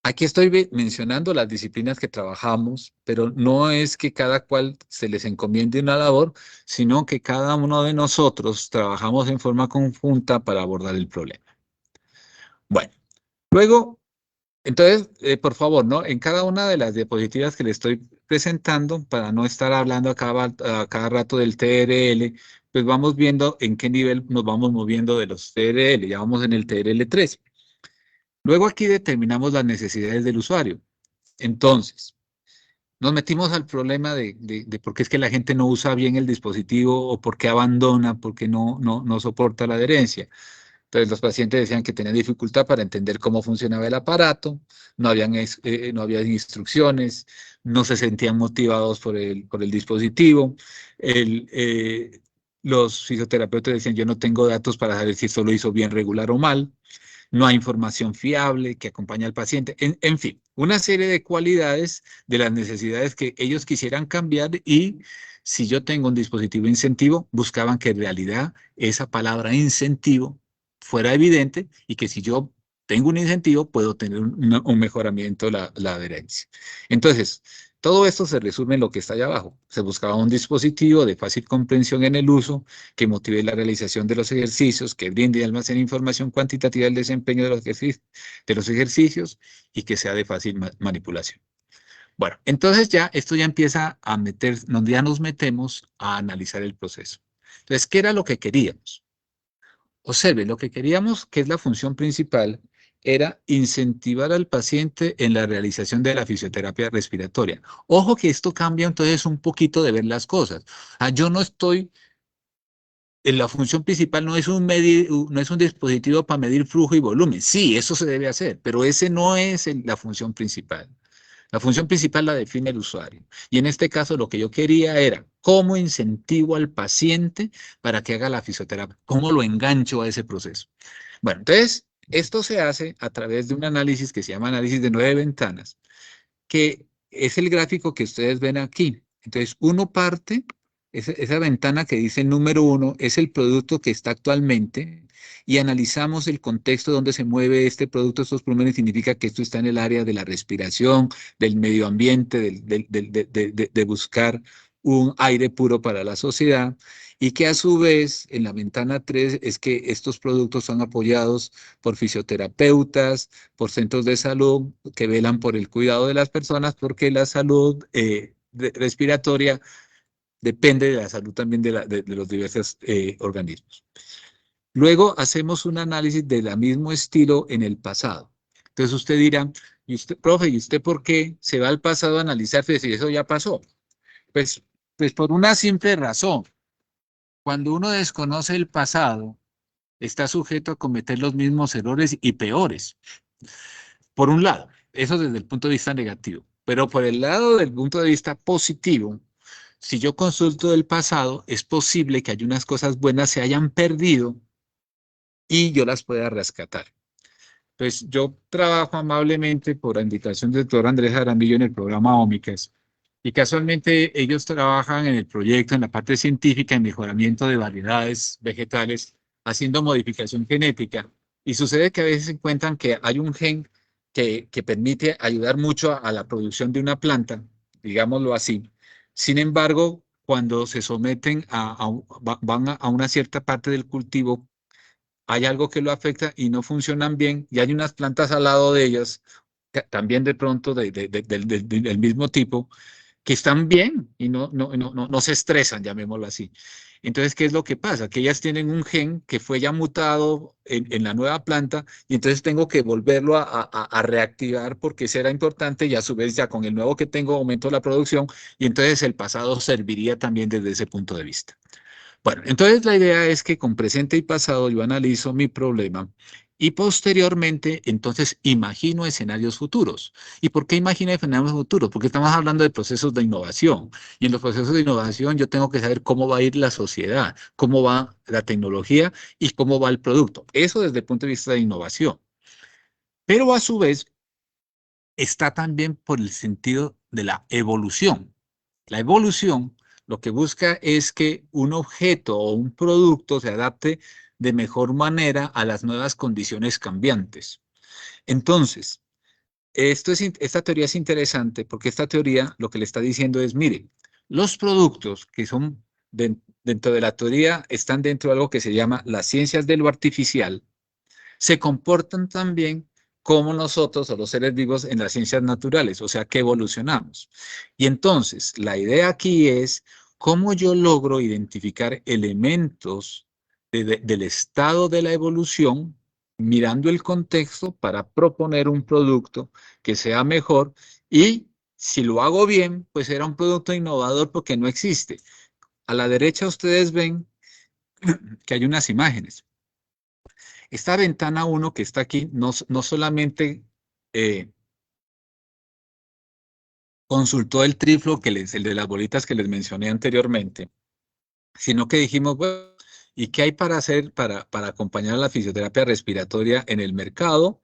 aquí estoy mencionando las disciplinas que trabajamos, pero no es que cada cual se les encomiende una labor, sino que cada uno de nosotros trabajamos en forma conjunta para abordar el problema. Bueno, luego entonces, por favor, ¿no? En cada una de las diapositivas que le estoy presentando, para no estar hablando a cada rato del TRL, pues vamos viendo en qué nivel nos vamos moviendo de los TRL. Ya vamos en el TRL 3. Luego aquí determinamos las necesidades del usuario. Entonces, nos metimos al problema de por qué es que la gente no usa bien el dispositivo o por qué abandona, por qué no soporta la adherencia. Entonces los pacientes decían que tenían dificultad para entender cómo funcionaba el aparato, no había instrucciones, no se sentían motivados por el dispositivo. El, eh, los fisioterapeutas decían, yo no tengo datos para saber si esto lo hizo bien, regular o mal. No hay información fiable que acompañe al paciente. En fin, una serie de cualidades de las necesidades que ellos quisieran cambiar y si yo tengo un dispositivo incentivo, buscaban que en realidad esa palabra incentivo fuera evidente y que si yo tengo un incentivo, puedo tener un mejoramiento de la adherencia. Entonces, todo esto se resume en lo que está allá abajo. Se buscaba un dispositivo de fácil comprensión en el uso, que motive la realización de los ejercicios, que brinde y almacene información cuantitativa del desempeño de los ejercicios y que sea de fácil manipulación. Bueno, entonces ya esto ya empieza a meter, ya nos metemos a analizar el proceso. Entonces, ¿qué era lo que queríamos? Observe, lo que queríamos, que es la función principal, era incentivar al paciente en la realización de la fisioterapia respiratoria. Ojo que esto cambia entonces un poquito de ver las cosas. Yo no estoy, la función principal no es no es un dispositivo para medir flujo y volumen. Sí, eso se debe hacer, pero ese no es la función principal. La función principal la define el usuario. Y en este caso lo que yo quería era cómo incentivo al paciente para que haga la fisioterapia, cómo lo engancho a ese proceso. Bueno, entonces, esto se hace a través de un análisis que se llama análisis de 9 ventanas, que es el gráfico que ustedes ven aquí. Entonces, uno parte, esa ventana que dice número 1 es el producto que está actualmente y analizamos el contexto donde se mueve este producto. Estos volúmenes significa que esto está en el área de la respiración, del medio ambiente, de buscar un aire puro para la sociedad y que a su vez en la ventana 3 es que estos productos son apoyados por fisioterapeutas, por centros de salud que velan por el cuidado de las personas, porque la salud respiratoria depende de la salud también de los diversos organismos. Luego hacemos un análisis del mismo estilo en el pasado. Entonces usted dirá, y usted, profe, ¿y usted por qué se va al pasado a analizar si eso ya pasó? Pues, pues por una simple razón. Cuando uno desconoce el pasado, está sujeto a cometer los mismos errores y peores. Por un lado, eso desde el punto de vista negativo, pero por el lado del punto de vista positivo, si yo consulto el pasado, es posible que hay unas cosas buenas se hayan perdido y yo las pueda rescatar. Pues yo trabajo amablemente por invitación del doctor Andrés Aramillo en el programa Ómicas y casualmente ellos trabajan en el proyecto en la parte científica en mejoramiento de variedades vegetales haciendo modificación genética y sucede que a veces encuentran que hay un gen que permite ayudar mucho a la producción de una planta, digámoslo así. Sin embargo, cuando se someten van a una cierta parte del cultivo hay algo que lo afecta y no funcionan bien, y hay unas plantas al lado de ellas, también de pronto del mismo tipo, que están bien y no se estresan, llamémoslo así. Entonces, ¿qué es lo que pasa? Que ellas tienen un gen que fue ya mutado en la nueva planta y entonces tengo que volverlo a reactivar porque será importante y a su vez ya con el nuevo que tengo aumento la producción y entonces el pasado serviría también desde ese punto de vista. Bueno, entonces la idea es que con presente y pasado yo analizo mi problema y posteriormente entonces imagino escenarios futuros. ¿Y por qué imagino escenarios futuros? Porque estamos hablando de procesos de innovación y en los procesos de innovación yo tengo que saber cómo va a ir la sociedad, cómo va la tecnología y cómo va el producto. Eso desde el punto de vista de innovación. Pero a su vez está también por el sentido de la evolución. La evolución lo que busca es que un objeto o un producto se adapte de mejor manera a las nuevas condiciones cambiantes. Entonces, esta teoría es interesante porque esta teoría lo que le está diciendo es, mire, los productos que son dentro de la teoría están dentro de algo que se llama las ciencias de lo artificial, se comportan también como nosotros o los seres vivos en las ciencias naturales, o sea que evolucionamos. Y entonces, la idea aquí es cómo yo logro identificar elementos del estado de la evolución, mirando el contexto para proponer un producto que sea mejor y si lo hago bien, pues será un producto innovador porque no existe. A la derecha ustedes ven que hay unas imágenes. Esta ventana 1 que está aquí no solamente consultó el triflo, el de las bolitas que les mencioné anteriormente, sino que dijimos, bueno, ¿y qué hay para hacer para acompañar a la fisioterapia respiratoria en el mercado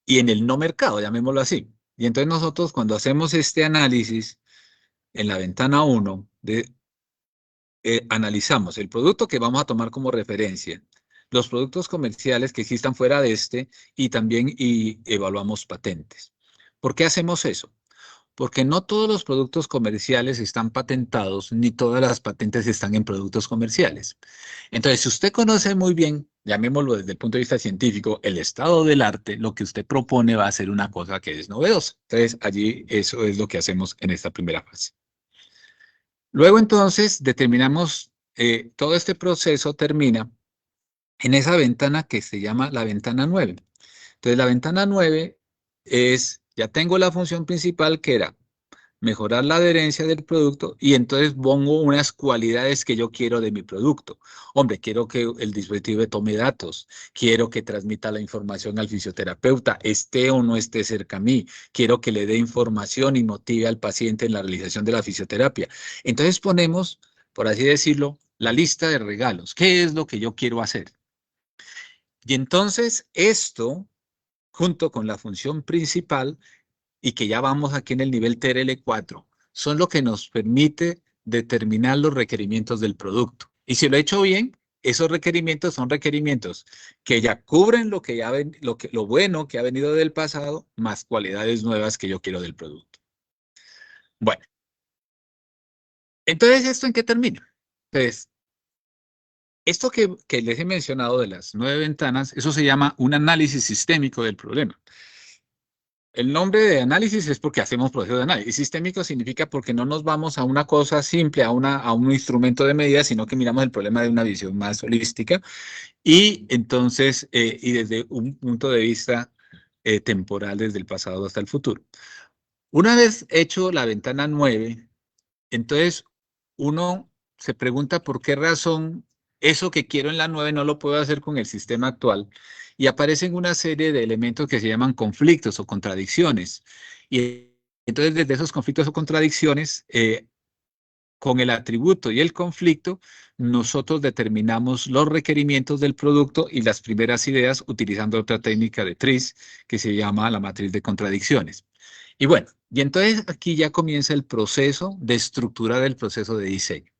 y en el no mercado, llamémoslo así? Y entonces nosotros cuando hacemos este análisis en la ventana 1, analizamos el producto que vamos a tomar como referencia, los productos comerciales que existan fuera de este y también evaluamos patentes. ¿Por qué hacemos eso? porque no todos los productos comerciales están patentados, ni todas las patentes están en productos comerciales. Entonces, si usted conoce muy bien, llamémoslo desde el punto de vista científico, el estado del arte, lo que usted propone va a ser una cosa que es novedosa. Entonces, allí eso es lo que hacemos en esta primera fase. Luego, entonces, determinamos, todo este proceso termina en esa ventana que se llama la ventana 9. Entonces, la ventana 9 es, ya tengo la función principal que era mejorar la adherencia del producto y entonces pongo unas cualidades que yo quiero de mi producto. Hombre, quiero que el dispositivo tome datos, quiero que transmita la información al fisioterapeuta, esté o no esté cerca a mí, quiero que le dé información y motive al paciente en la realización de la fisioterapia. Entonces ponemos, por así decirlo, la lista de regalos. ¿Qué es lo que yo quiero hacer? Y entonces esto, junto con la función principal, y que ya vamos aquí en el nivel TRL4, son lo que nos permite determinar los requerimientos del producto. Y si lo he hecho bien, esos requerimientos son requerimientos que ya cubren lo que ya lo bueno que ha venido del pasado, más cualidades nuevas que yo quiero del producto. Bueno, entonces, ¿esto en qué termina? Pues, esto que les he mencionado de las 9 ventanas, eso se llama un análisis sistémico del problema. El nombre de análisis es porque hacemos procesos de análisis. Sistémico significa porque no nos vamos a una cosa simple, a un instrumento de medida, sino que miramos el problema de una visión más holística y entonces, y desde un punto de vista temporal, desde el pasado hasta el futuro. Una vez hecho la ventana 9, entonces uno se pregunta por qué razón eso que quiero en la 9 no lo puedo hacer con el sistema actual. Y aparecen una serie de elementos que se llaman conflictos o contradicciones. Y entonces desde esos conflictos o contradicciones, con el atributo y el conflicto, nosotros determinamos los requerimientos del producto y las primeras ideas utilizando otra técnica de TRIZ que se llama la matriz de contradicciones. Y bueno, y entonces aquí ya comienza el proceso de estructura del proceso de diseño.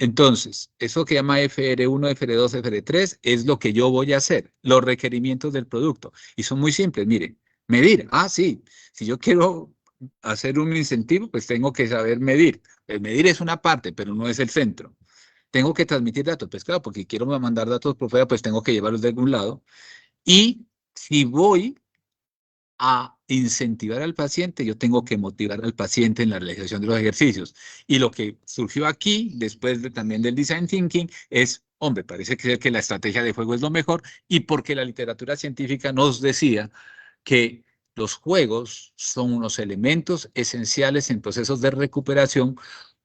Entonces, eso que llama FR1, FR2, FR3 es lo que yo voy a hacer, los requerimientos del producto. Y son muy simples, mire, medir. Ah, sí, si yo quiero hacer un incentivo, pues tengo que saber medir. El medir es una parte, pero no es el centro. Tengo que transmitir datos, pues claro, porque quiero mandar datos por fuera, pues tengo que llevarlos de algún lado. Y si voy a incentivar al paciente, yo tengo que motivar al paciente en la realización de los ejercicios. Y lo que surgió aquí, después también del design thinking, es, hombre, parece que la estrategia de juego es lo mejor y porque la literatura científica nos decía que los juegos son unos elementos esenciales en procesos de recuperación,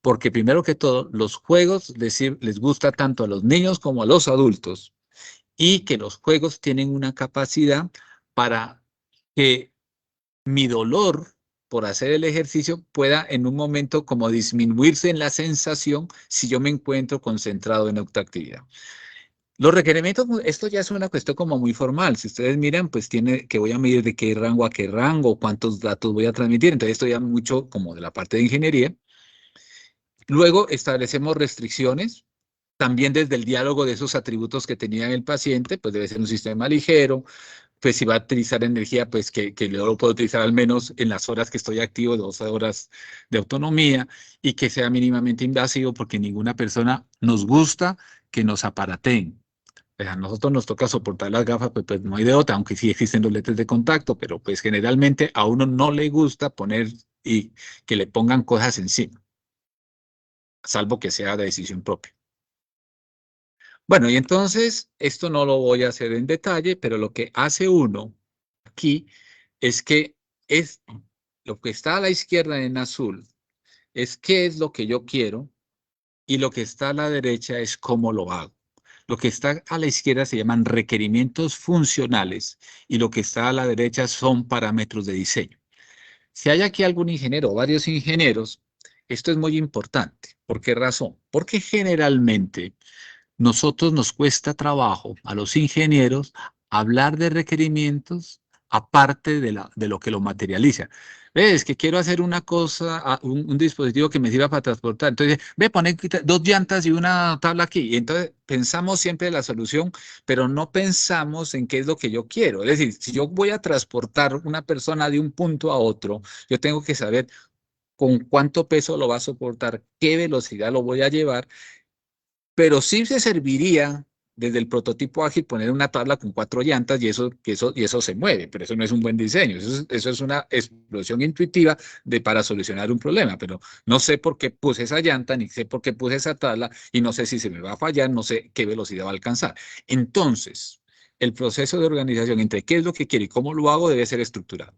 porque primero que todo, los juegos les gusta tanto a los niños como a los adultos y que los juegos tienen una capacidad para que mi dolor por hacer el ejercicio pueda en un momento como disminuirse en la sensación si yo me encuentro concentrado en otra actividad. Los requerimientos, esto ya es una cuestión como muy formal. Si ustedes miran, pues tiene que voy a medir de qué rango a qué rango, cuántos datos voy a transmitir. Entonces, esto ya mucho como de la parte de ingeniería. Luego establecemos restricciones, también desde el diálogo de esos atributos que tenía el paciente, pues debe ser un sistema ligero, pues si va a utilizar energía, pues que yo lo puedo utilizar al menos en las horas que estoy activo, 12 horas de autonomía, y que sea mínimamente invasivo, porque ninguna persona nos gusta que nos aparateen. A nosotros nos toca soportar las gafas, pues no hay de otra, aunque sí existen los lentes de contacto, pero pues generalmente a uno no le gusta poner y que le pongan cosas encima, salvo que sea de decisión propia. Bueno, y entonces esto no lo voy a hacer en detalle, pero lo que hace uno aquí es que es lo que está a la izquierda en azul es qué es lo que yo quiero y lo que está a la derecha es cómo lo hago. Lo que está a la izquierda se llaman requerimientos funcionales y lo que está a la derecha son parámetros de diseño. Si hay aquí algún ingeniero o varios ingenieros, esto es muy importante. ¿Por qué razón? Porque generalmente nosotros nos cuesta trabajo a los ingenieros hablar de requerimientos aparte de lo que lo materializa. Es que quiero hacer una cosa, un dispositivo que me sirva para transportar. Entonces, ve, poner dos llantas y una tabla aquí. Y entonces pensamos siempre en la solución, pero no pensamos en qué es lo que yo quiero. Es decir, si yo voy a transportar una persona de un punto a otro, yo tengo que saber con cuánto peso lo va a soportar, qué velocidad lo voy a llevar, pero sí se serviría desde el prototipo ágil poner una tabla con 4 llantas y eso se mueve, pero eso no es un buen diseño, eso es una explosión intuitiva para solucionar un problema, pero no sé por qué puse esa llanta, ni sé por qué puse esa tabla y no sé si se me va a fallar, no sé qué velocidad va a alcanzar. Entonces, el proceso de organización entre qué es lo que quiero y cómo lo hago debe ser estructurado.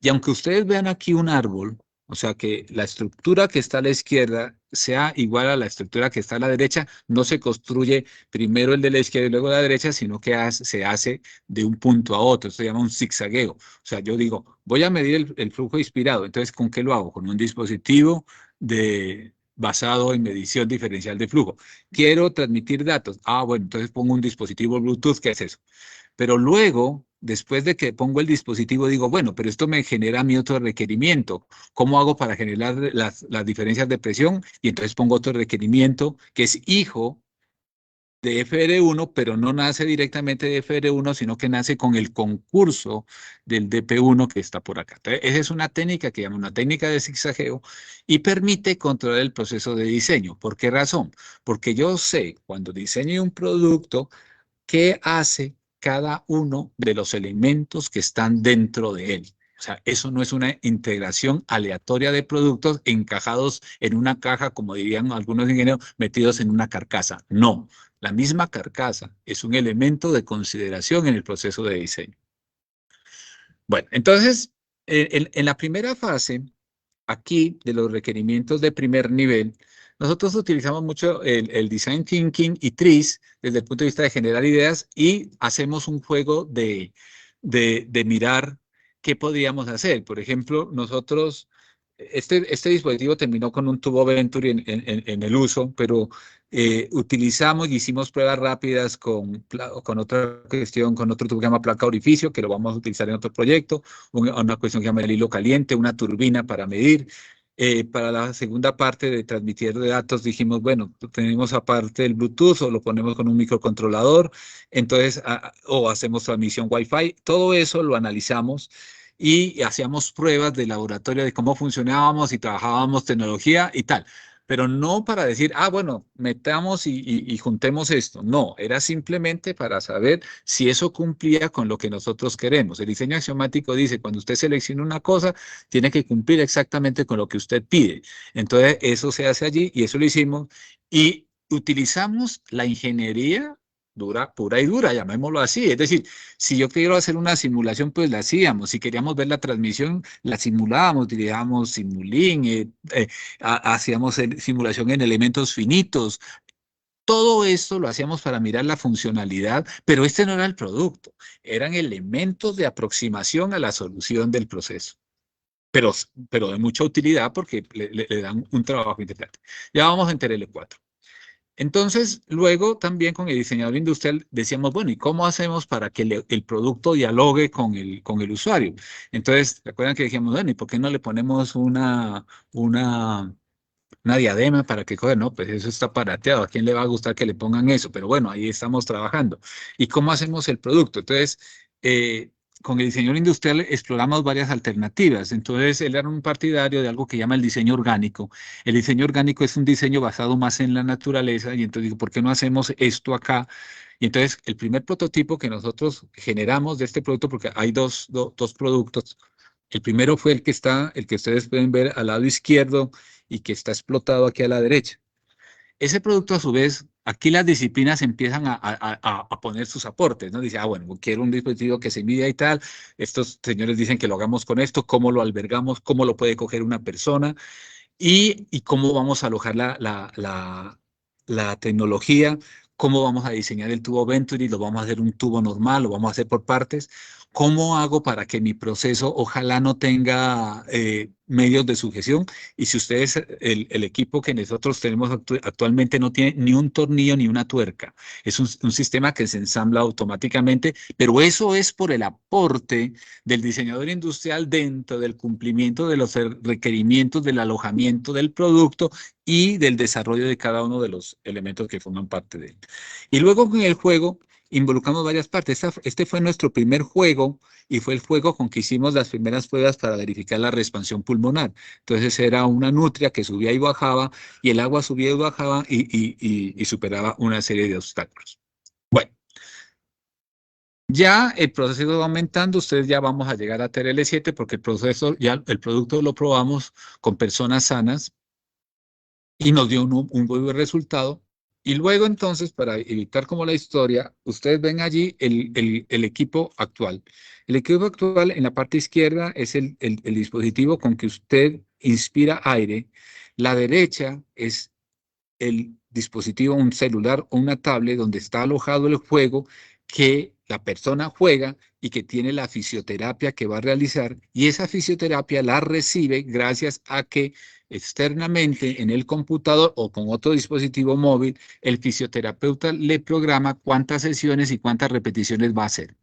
Y aunque ustedes vean aquí un árbol, o sea que la estructura que está a la izquierda sea igual a la estructura que está a la derecha, no se construye primero el de la izquierda y luego la derecha, sino que se hace de un punto a otro. Esto se llama un zigzagueo. O sea, yo digo, voy a medir el flujo inspirado. Entonces, ¿con qué lo hago? Con un dispositivo basado en medición diferencial de flujo. Quiero transmitir datos. Ah, bueno, entonces pongo un dispositivo Bluetooth. ¿Qué es eso? Pero luego, después de que pongo el dispositivo, digo, bueno, pero esto me genera a mí otro requerimiento. ¿Cómo hago para generar las diferencias de presión? Y entonces pongo otro requerimiento que es hijo de FR1, pero no nace directamente de FR1, sino que nace con el concurso del DP1 que está por acá. Entonces, esa es una técnica que llama una técnica de zigzagueo y permite controlar el proceso de diseño. ¿Por qué razón? Porque yo sé cuando diseño un producto, qué hace cada uno de los elementos que están dentro de él. O sea, eso no es una integración aleatoria de productos encajados en una caja, como dirían algunos ingenieros, metidos en una carcasa. No, la misma carcasa es un elemento de consideración en el proceso de diseño. Bueno, entonces, en la primera fase, aquí de los requerimientos de primer nivel, nosotros utilizamos mucho el Design Thinking y TRIZ desde el punto de vista de generar ideas y hacemos un juego de mirar qué podríamos hacer. Por ejemplo, nosotros, este dispositivo terminó con un tubo Venturi en el uso, pero utilizamos y hicimos pruebas rápidas con otra cuestión, con otro tubo que se llama placa orificio, que lo vamos a utilizar en otro proyecto, una cuestión que se llama el hilo caliente, una turbina para medir. Para la segunda parte de transmitir de datos dijimos, bueno, tenemos aparte el Bluetooth o lo ponemos con un microcontrolador, entonces, o hacemos transmisión Wi-Fi, todo eso lo analizamos y hacíamos pruebas de laboratorio de cómo funcionábamos y trabajábamos tecnología y tal. Pero no para decir, ah, bueno, metamos y juntemos esto. No, era simplemente para saber si eso cumplía con lo que nosotros queremos. El diseño axiomático dice, cuando usted selecciona una cosa, tiene que cumplir exactamente con lo que usted pide. Entonces, eso se hace allí y eso lo hicimos. Y utilizamos la ingeniería dura, pura y dura, llamémoslo así. Es decir, si yo quiero hacer una simulación, pues la hacíamos. Si queríamos ver la transmisión, la simulábamos, utilizábamos Simulink, hacíamos simulación en elementos finitos. Todo esto lo hacíamos para mirar la funcionalidad, pero este no era el producto, eran elementos de aproximación a la solución del proceso. Pero, pero de mucha utilidad porque le dan un trabajo interesante. Ya vamos en TRL4. Entonces, luego también con el diseñador industrial decíamos, bueno, ¿y cómo hacemos para que el producto dialogue con el usuario? Entonces, ¿recuerdan que dijimos, bueno, ¿y por qué no le ponemos una, una diadema para que coja? No, pues eso está parateado. ¿A quién le va a gustar que le pongan eso? Pero bueno, ahí estamos trabajando. ¿Y cómo hacemos el producto? Entonces, con el diseñador industrial exploramos varias alternativas. Entonces, él era un partidario de algo que llama el diseño orgánico. El diseño orgánico es un diseño basado más en la naturaleza y entonces digo, ¿por qué no hacemos esto acá? Y entonces, el primer prototipo que nosotros generamos de este producto, porque hay dos productos. El primero fue el que ustedes pueden ver al lado izquierdo y que está explotado aquí a la derecha. Ese producto, a su vez, aquí las disciplinas empiezan a poner sus aportes, ¿no? Dice, ah, bueno, quiero un dispositivo que se mida y tal. Estos señores dicen que lo hagamos con esto, cómo lo albergamos, cómo lo puede coger una persona y cómo vamos a alojar la tecnología, cómo vamos a diseñar el tubo Venturi, lo vamos a hacer un tubo normal, lo vamos a hacer por partes, ¿Cómo hago para que mi proceso ojalá no tenga medios de sujeción? Y si ustedes, el equipo que nosotros tenemos actualmente no tiene ni un tornillo ni una tuerca. Es un sistema que se ensambla automáticamente, pero eso es por el aporte del diseñador industrial dentro del cumplimiento de los requerimientos del alojamiento del producto y del desarrollo de cada uno de los elementos que forman parte de él. Y luego con el juego involucramos varias partes. Este fue nuestro primer juego y fue el juego con que hicimos las primeras pruebas para verificar la reexpansión pulmonar. Entonces era una nutria que subía y bajaba y el agua subía y bajaba y superaba una serie de obstáculos. Bueno, ya el proceso va aumentando, ustedes ya vamos a llegar a TRL7 porque el proceso, ya el producto lo probamos con personas sanas y nos dio un buen resultado. Y luego entonces, para evitar como la historia, ustedes ven allí el equipo actual. El equipo actual en la parte izquierda es el dispositivo con que usted inspira aire. La derecha es el dispositivo, un celular o una tablet donde está alojado el juego que la persona juega y que tiene la fisioterapia que va a realizar, y esa fisioterapia la recibe gracias a que externamente en el computador o con otro dispositivo móvil, el fisioterapeuta le programa cuántas sesiones y cuántas repeticiones va a hacer.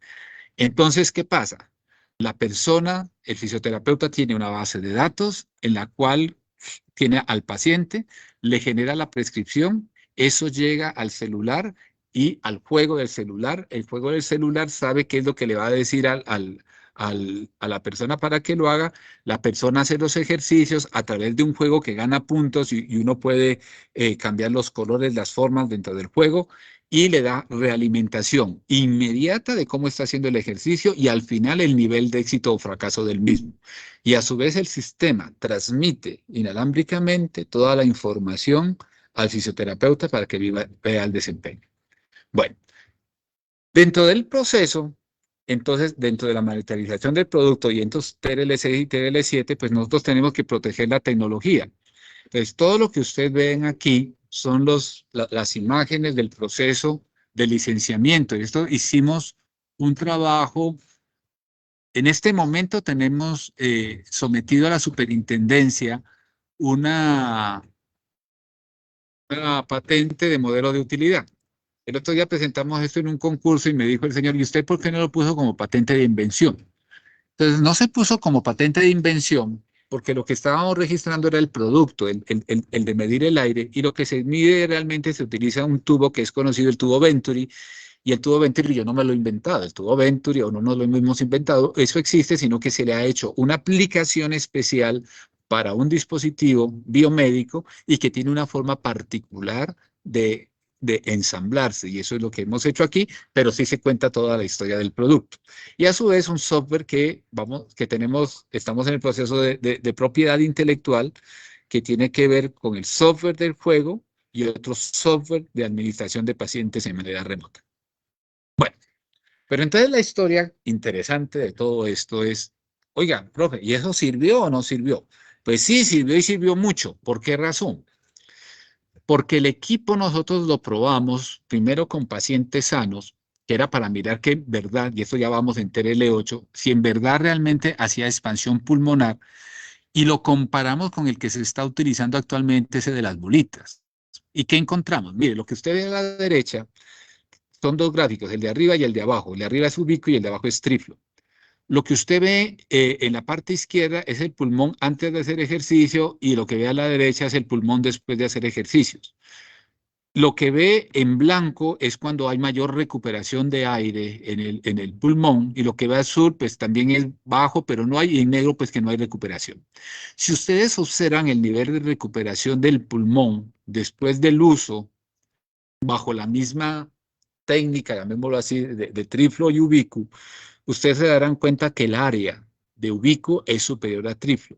Entonces, ¿qué pasa? La persona, el fisioterapeuta tiene una base de datos en la cual tiene al paciente, le genera la prescripción, eso llega al celular y al juego del celular. El juego del celular sabe qué es lo que le va a decir a la persona para que lo haga. La persona hace los ejercicios a través de un juego que gana puntos y uno puede cambiar los colores, las formas dentro del juego y le da realimentación inmediata de cómo está haciendo el ejercicio y al final el nivel de éxito o fracaso del mismo. Y a su vez el sistema transmite inalámbricamente toda la información al fisioterapeuta para que vea el desempeño. Bueno, dentro del proceso, entonces, dentro de la monetarización del producto y entonces TRL6 y TRL7, pues nosotros tenemos que proteger la tecnología. Entonces, todo lo que ustedes ven aquí son las imágenes del proceso de licenciamiento. Esto hicimos un trabajo. En este momento tenemos sometido a la superintendencia una, una patente de modelo de utilidad. El otro día presentamos esto en un concurso y me dijo el señor, ¿y usted por qué no lo puso como patente de invención? Entonces, no se puso como patente de invención porque lo que estábamos registrando era el producto, el de medir el aire, y lo que se mide realmente se utiliza un tubo que es conocido, el tubo Venturi, y el tubo Venturi yo no me lo he inventado, el tubo Venturi o no nos lo hemos inventado, eso existe, sino que se le ha hecho una aplicación especial para un dispositivo biomédico y que tiene una forma particular de ensamblarse, y eso es lo que hemos hecho aquí, pero sí se cuenta toda la historia del producto. Y a su vez un software que tenemos, estamos en el proceso de propiedad intelectual que tiene que ver con el software del juego y otro software de administración de pacientes en manera remota. Bueno, pero entonces la historia interesante de todo esto es, oiga, profe, ¿y eso sirvió o no sirvió? Pues sí, sirvió y sirvió mucho. ¿Por qué razón? Porque el equipo nosotros lo probamos primero con pacientes sanos, que era para mirar que en verdad, y esto ya vamos en TRL8, si en verdad realmente hacía expansión pulmonar, y lo comparamos con el que se está utilizando actualmente, ese de las bolitas. ¿Y qué encontramos? Mire, lo que usted ve a la derecha son dos gráficos, el de arriba y el de abajo. El de arriba es ubicuo y el de abajo es triflo. Lo que usted ve en la parte izquierda es el pulmón antes de hacer ejercicio y lo que ve a la derecha es el pulmón después de hacer ejercicios. Lo que ve en blanco es cuando hay mayor recuperación de aire en el pulmón, y lo que ve azul pues también es bajo, pero no hay, y en negro pues que no hay recuperación. Si ustedes observan el nivel de recuperación del pulmón después del uso, bajo la misma técnica, llamémoslo así, de triflo y ubicuo, ustedes se darán cuenta que el área de ubicuo es superior a triflo.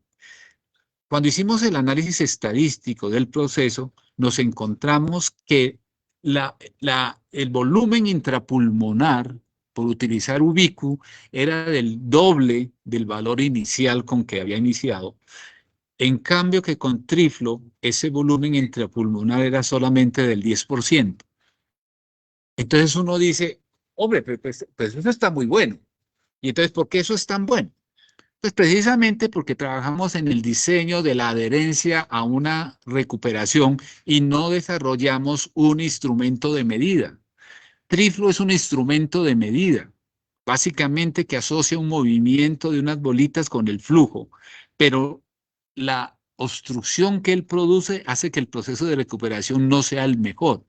Cuando hicimos el análisis estadístico del proceso, nos encontramos que el volumen intrapulmonar por utilizar ubicuo era del doble del valor inicial con que había iniciado. En cambio que con triflo, ese volumen intrapulmonar era solamente del 10%. Entonces uno dice, hombre, pues eso está muy bueno. Y entonces, ¿por qué eso es tan bueno? Pues precisamente porque trabajamos en el diseño de la adherencia a una recuperación y no desarrollamos un instrumento de medida. Triflo es un instrumento de medida, básicamente que asocia un movimiento de unas bolitas con el flujo, pero la obstrucción que él produce hace que el proceso de recuperación no sea el mejor.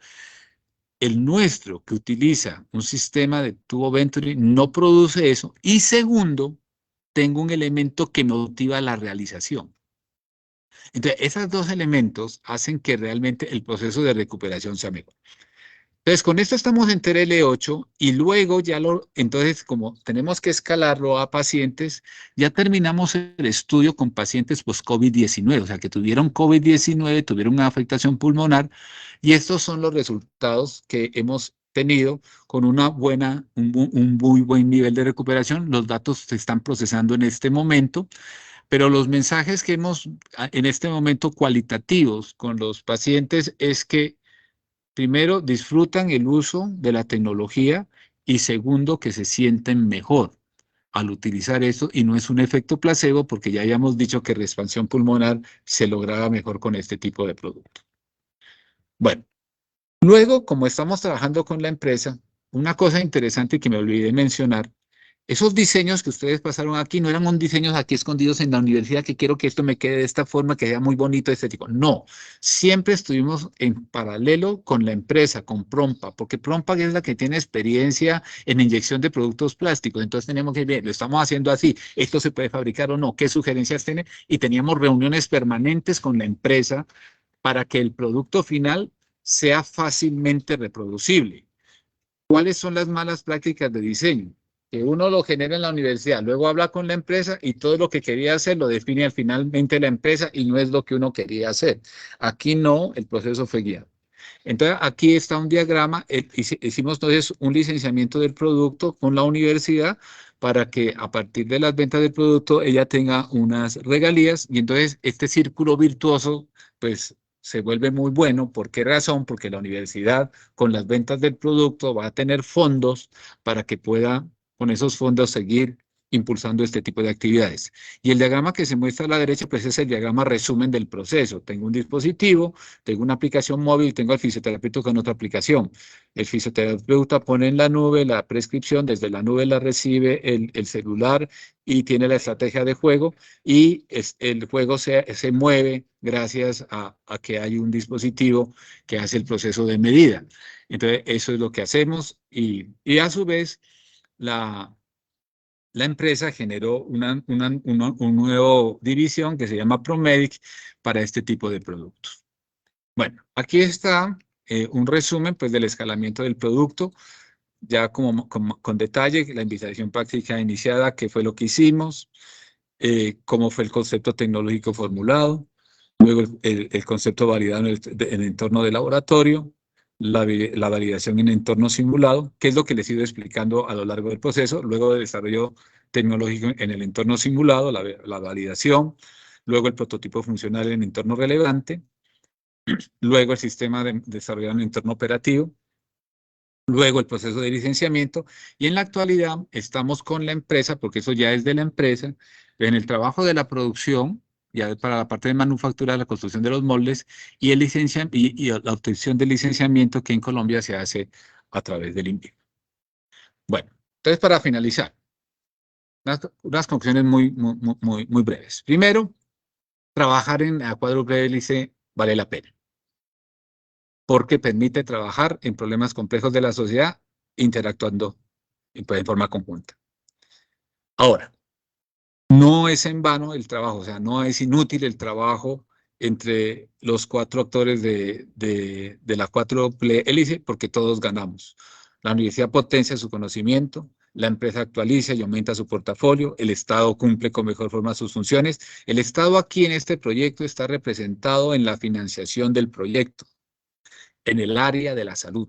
El nuestro, que utiliza un sistema de tubo Venturi, no produce eso. Y segundo, tengo un elemento que motiva la realización. Entonces, esos dos elementos hacen que realmente el proceso de recuperación sea mejor. Entonces, con esto estamos en TRL8 y luego entonces, como tenemos que escalarlo a pacientes, ya terminamos el estudio con pacientes post-COVID-19, o sea, que tuvieron COVID-19, tuvieron una afectación pulmonar, y estos son los resultados que hemos tenido con un muy buen nivel de recuperación. Los datos se están procesando en este momento, pero los mensajes que hemos en este momento cualitativos con los pacientes es que primero, disfrutan el uso de la tecnología y segundo, que se sienten mejor al utilizar esto y no es un efecto placebo porque ya habíamos dicho que la expansión pulmonar se lograba mejor con este tipo de producto. Bueno, luego, como estamos trabajando con la empresa, una cosa interesante que me olvidé mencionar, esos diseños que ustedes pasaron aquí no eran un diseños aquí escondidos en la universidad que quiero que esto me quede de esta forma, que sea muy bonito, estético. No, siempre estuvimos en paralelo con la empresa, con Prompa, porque Prompa es la que tiene experiencia en inyección de productos plásticos. Entonces teníamos que ver, lo estamos haciendo así, esto se puede fabricar o no, qué sugerencias tiene, y teníamos reuniones permanentes con la empresa para que el producto final sea fácilmente reproducible. ¿Cuáles son las malas prácticas de diseño? Que uno lo genera en la universidad, luego habla con la empresa y todo lo que quería hacer lo define finalmente la empresa y no es lo que uno quería hacer. Aquí no, el proceso fue guiado. Entonces, aquí está un diagrama. Hicimos entonces un licenciamiento del producto con la universidad para que a partir de las ventas del producto ella tenga unas regalías y entonces este círculo virtuoso pues se vuelve muy bueno. ¿Por qué razón? Porque la universidad con las ventas del producto va a tener fondos para que pueda con esos fondos seguir impulsando este tipo de actividades. Y el diagrama que se muestra a la derecha, pues es el diagrama resumen del proceso. Tengo un dispositivo, tengo una aplicación móvil, tengo al fisioterapeuta con otra aplicación. El fisioterapeuta pone en la nube la prescripción, desde la nube la recibe el celular y tiene la estrategia de juego y el juego se mueve gracias a que hay un dispositivo que hace el proceso de medida. Entonces, eso es lo que hacemos y a su vez la empresa generó una nueva división que se llama ProMedic para este tipo de productos. Bueno, aquí está un resumen pues, del escalamiento del producto, ya con detalle, la invitación práctica iniciada, qué fue lo que hicimos, cómo fue el concepto tecnológico formulado, luego el concepto validado en el entorno de laboratorio, la validación en entorno simulado, que es lo que les he ido explicando a lo largo del proceso, luego del desarrollo tecnológico en el entorno simulado, la validación, luego el prototipo funcional en entorno relevante, luego el sistema desarrollado en entorno operativo, luego el proceso de licenciamiento y en la actualidad estamos con la empresa, porque eso ya es de la empresa, en el trabajo de la producción, ya para la parte de manufactura, la construcción de los moldes y, y la obtención del licenciamiento que en Colombia se hace a través del INVIMA. Bueno, entonces para finalizar, unas conclusiones muy breves. Primero, trabajar en la cuádruple hélice vale la pena, porque permite trabajar en problemas complejos de la sociedad interactuando en forma conjunta. Ahora, no es en vano el trabajo, o sea, no es inútil el trabajo entre los cuatro actores de la cuádruple hélice, porque todos ganamos. La universidad potencia su conocimiento, la empresa actualiza y aumenta su portafolio, el Estado cumple con mejor forma sus funciones. El Estado aquí en este proyecto está representado en la financiación del proyecto, en el área de la salud.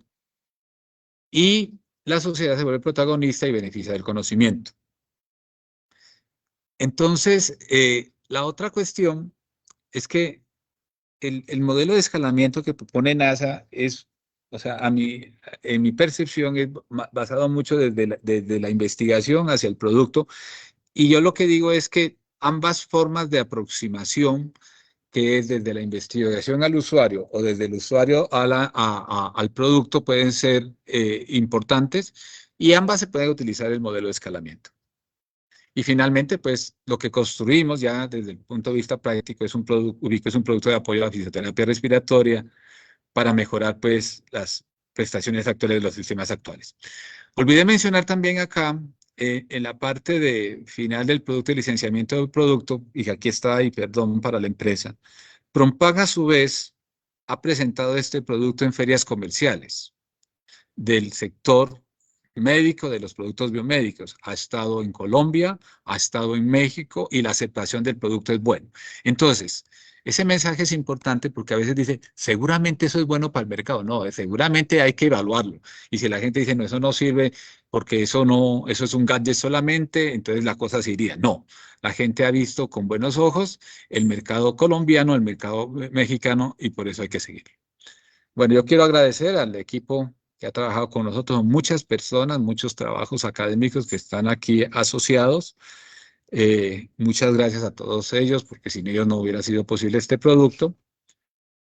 Y la sociedad se vuelve protagonista y beneficia del conocimiento. Entonces, la otra cuestión es que el modelo de escalamiento que propone NASA es O sea, en mi percepción es basado mucho desde la investigación hacia el producto. Y yo lo que digo es que ambas formas de aproximación, que es desde la investigación al usuario o desde el usuario al producto, pueden ser importantes y ambas se pueden utilizar el modelo de escalamiento. Y finalmente, pues lo que construimos ya desde el punto de vista práctico es un producto, Ubico es un producto de apoyo a la fisioterapia respiratoria para mejorar pues las prestaciones actuales de los sistemas actuales. Olvidé mencionar también acá, en la parte de final del producto y licenciamiento del producto, y que aquí está, y perdón para la empresa, Prompag a su vez ha presentado este producto en ferias comerciales del sector médico de los productos biomédicos. Ha estado en Colombia, ha estado en México y la aceptación del producto es buena. Entonces, ese mensaje es importante porque a veces dice, seguramente eso es bueno para el mercado. No, seguramente hay que evaluarlo. Y si la gente dice, no, eso no sirve porque eso no, eso es un gadget solamente, entonces la cosa se iría. No, la gente ha visto con buenos ojos el mercado colombiano, el mercado mexicano y por eso hay que seguir. Bueno, yo quiero agradecer al equipo que ha trabajado con nosotros, muchas personas, muchos trabajos académicos que están aquí asociados. Muchas gracias a todos ellos, porque sin ellos no hubiera sido posible este producto.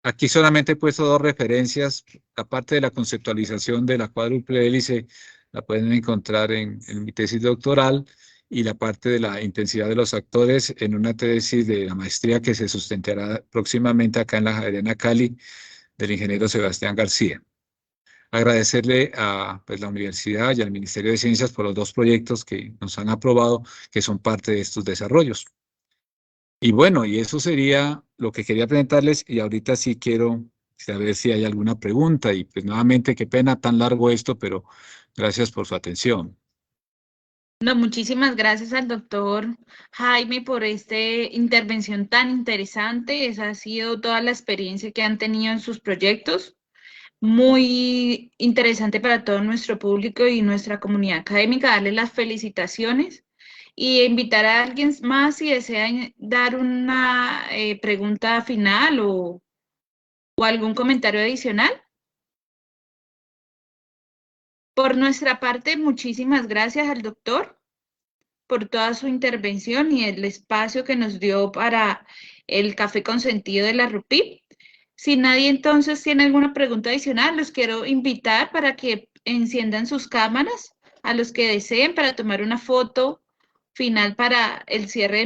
Aquí solamente he puesto dos referencias, aparte de la conceptualización de la cuádruple hélice, la pueden encontrar en mi tesis doctoral, y la parte de la intensidad de los actores en una tesis de la maestría que se sustentará próximamente acá en la Javeriana Cali, del ingeniero Sebastián García. Agradecerle a pues, la universidad y al Ministerio de Ciencias por los dos proyectos que nos han aprobado, que son parte de estos desarrollos. Y bueno, y eso sería lo que quería presentarles, y ahorita sí quiero saber si hay alguna pregunta, y pues nuevamente qué pena tan largo esto, pero gracias por su atención. No, muchísimas gracias al doctor Jaime por esta intervención tan interesante. Esa ha sido toda la experiencia que han tenido en sus proyectos. Muy interesante para todo nuestro público y nuestra comunidad académica. Darle las felicitaciones y invitar a alguien más si desean dar una pregunta final o algún comentario adicional. Por nuestra parte, muchísimas gracias al doctor por toda su intervención y el espacio que nos dio para el café consentido de la RUPIP. Si nadie entonces tiene alguna pregunta adicional, los quiero invitar para que enciendan sus cámaras a los que deseen para tomar una foto final para el cierre de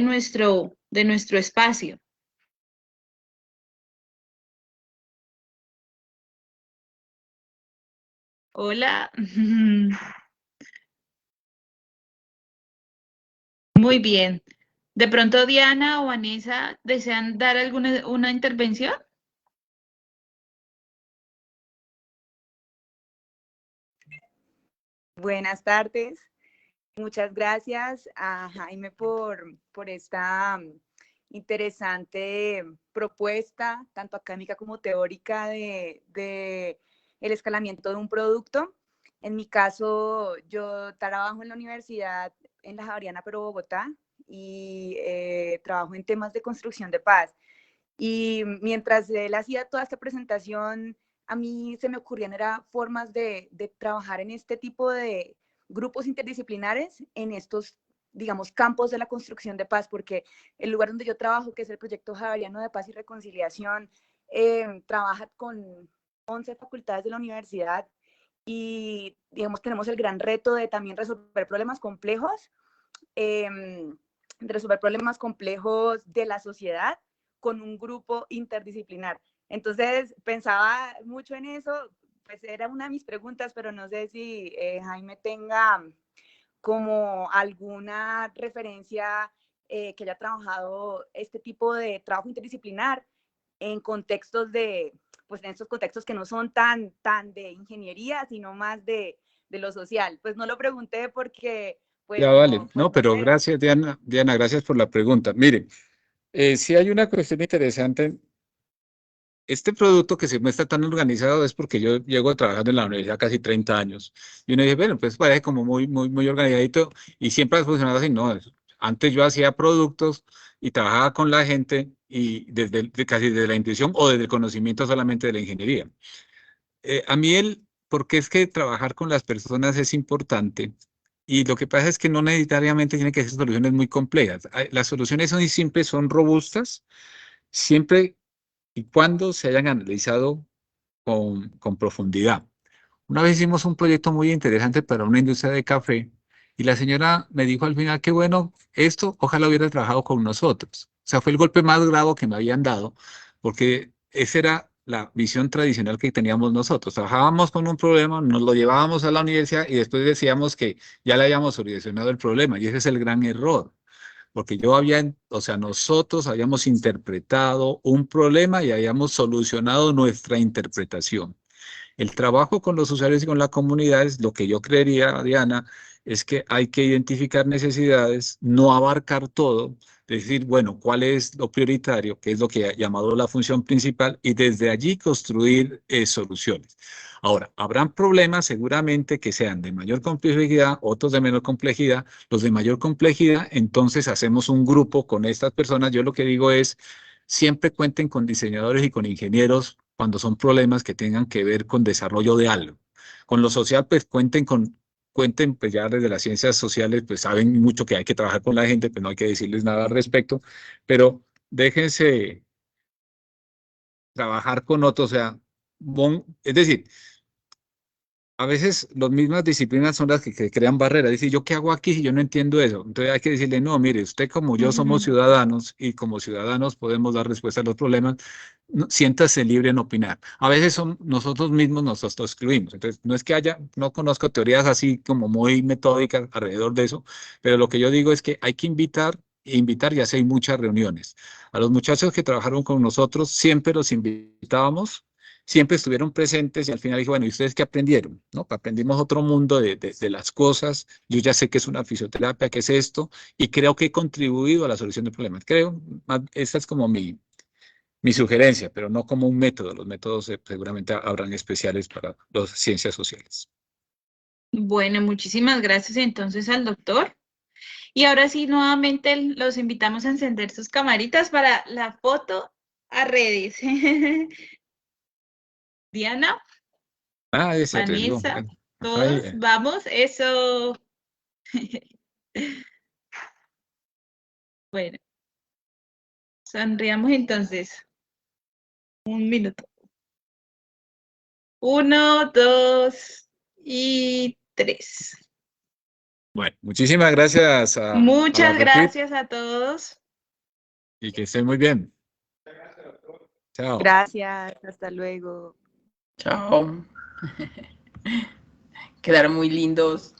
nuestro espacio. Hola. Muy bien. De pronto Diana o Vanessa desean dar alguna una intervención. Buenas tardes. Muchas gracias a Jaime por esta interesante propuesta, tanto académica como teórica, de el escalamiento de un producto. En mi caso, yo trabajo en la universidad en la Javeriana, pero Bogotá, y trabajo en temas de construcción de paz. Y mientras él hacía toda esta presentación, a mí se me ocurrían formas de trabajar en este tipo de grupos interdisciplinares, en estos, digamos, campos de la construcción de paz, porque el lugar donde yo trabajo, que es el Proyecto Javeriano de Paz y Reconciliación, trabaja con 11 facultades de la universidad y, digamos, tenemos el gran reto de también resolver problemas complejos, de la sociedad con un grupo interdisciplinar. Entonces, pensaba mucho en eso, pues era una de mis preguntas, pero no sé si Jaime tenga como alguna referencia que haya trabajado este tipo de trabajo interdisciplinar en contextos pues en estos contextos que no son tan de ingeniería, sino más de lo social. Pues no lo pregunté porque pues Ya vale, no, no pero sé. gracias, Diana. Diana, gracias por la pregunta. Mire, si hay una cuestión interesante. Este producto que se muestra tan organizado es porque yo llego trabajando en la universidad casi 30 años. Y uno dice, bueno, pues parece como muy organizadito, y siempre ha funcionado así. No, antes yo hacía productos y trabajaba con la gente, y casi desde la intuición o desde el conocimiento solamente de la ingeniería. a mí porque es que trabajar con las personas es importante y lo que pasa es que no necesariamente tiene que ser soluciones muy complejas. Las soluciones son simples, son robustas, siempre y cuando se hayan analizado con profundidad. Una vez hicimos un proyecto muy interesante para una industria de café y la señora me dijo al final que bueno, esto ojalá hubiera trabajado con nosotros. O sea, fue el golpe más grave que me habían dado porque esa era la visión tradicional que teníamos nosotros. Trabajábamos con un problema, nos lo llevábamos a la universidad y después decíamos que ya le habíamos solucionado el problema y ese es el gran error. Porque o sea, nosotros habíamos interpretado un problema y habíamos solucionado nuestra interpretación. El trabajo con los usuarios y con la comunidad es lo que yo creería, Diana, es que hay que identificar necesidades, no abarcar todo, decir, bueno, cuál es lo prioritario, qué es lo que ha llamado la función principal y desde allí construir soluciones. Ahora, habrán problemas seguramente que sean de mayor complejidad, otros de menor complejidad. Los de mayor complejidad, entonces hacemos un grupo con estas personas. Yo lo que digo es, siempre cuenten con diseñadores y con ingenieros cuando son problemas que tengan que ver con desarrollo de algo. Con lo social, pues cuenten, pues ya desde las ciencias sociales, pues saben mucho que hay que trabajar con la gente, pues no hay que decirles nada al respecto, pero déjense trabajar con otros, o sea, es decir, a veces las mismas disciplinas son las que crean barreras. Dice, ¿yo qué hago aquí si yo no entiendo eso? Entonces hay que decirle, no, mire, usted como yo somos ciudadanos y como ciudadanos podemos dar respuesta a los problemas, siéntase libre en opinar. A veces son nosotros mismos nos excluimos. Entonces, no es que no conozco teorías así como muy metódicas alrededor de eso, pero lo que yo digo es que hay que invitar y así hay muchas reuniones. A los muchachos que trabajaron con nosotros siempre los invitábamos, siempre estuvieron presentes y al final dije, bueno, ¿y ustedes qué aprendieron? ¿No? Aprendimos otro mundo de las cosas, yo ya sé que es una fisioterapia, qué es esto, y creo que he contribuido a la solución del problema. Creo, esa es como mi sugerencia, pero no como un método. Los métodos seguramente habrán especiales para las ciencias sociales. Bueno, muchísimas gracias entonces al doctor. Y ahora sí, nuevamente los invitamos a encender sus camaritas para la foto a redes. Diana, Ese arriesgó. Vanessa, Ay, todos, vamos, eso. Bueno, sonriamos entonces. Un minuto. 1, 2 y 3. Bueno, muchísimas gracias a la Muchas Refit gracias a todos. y que estén muy bien. Chao. Gracias, hasta luego. Chao. Quedaron muy lindos.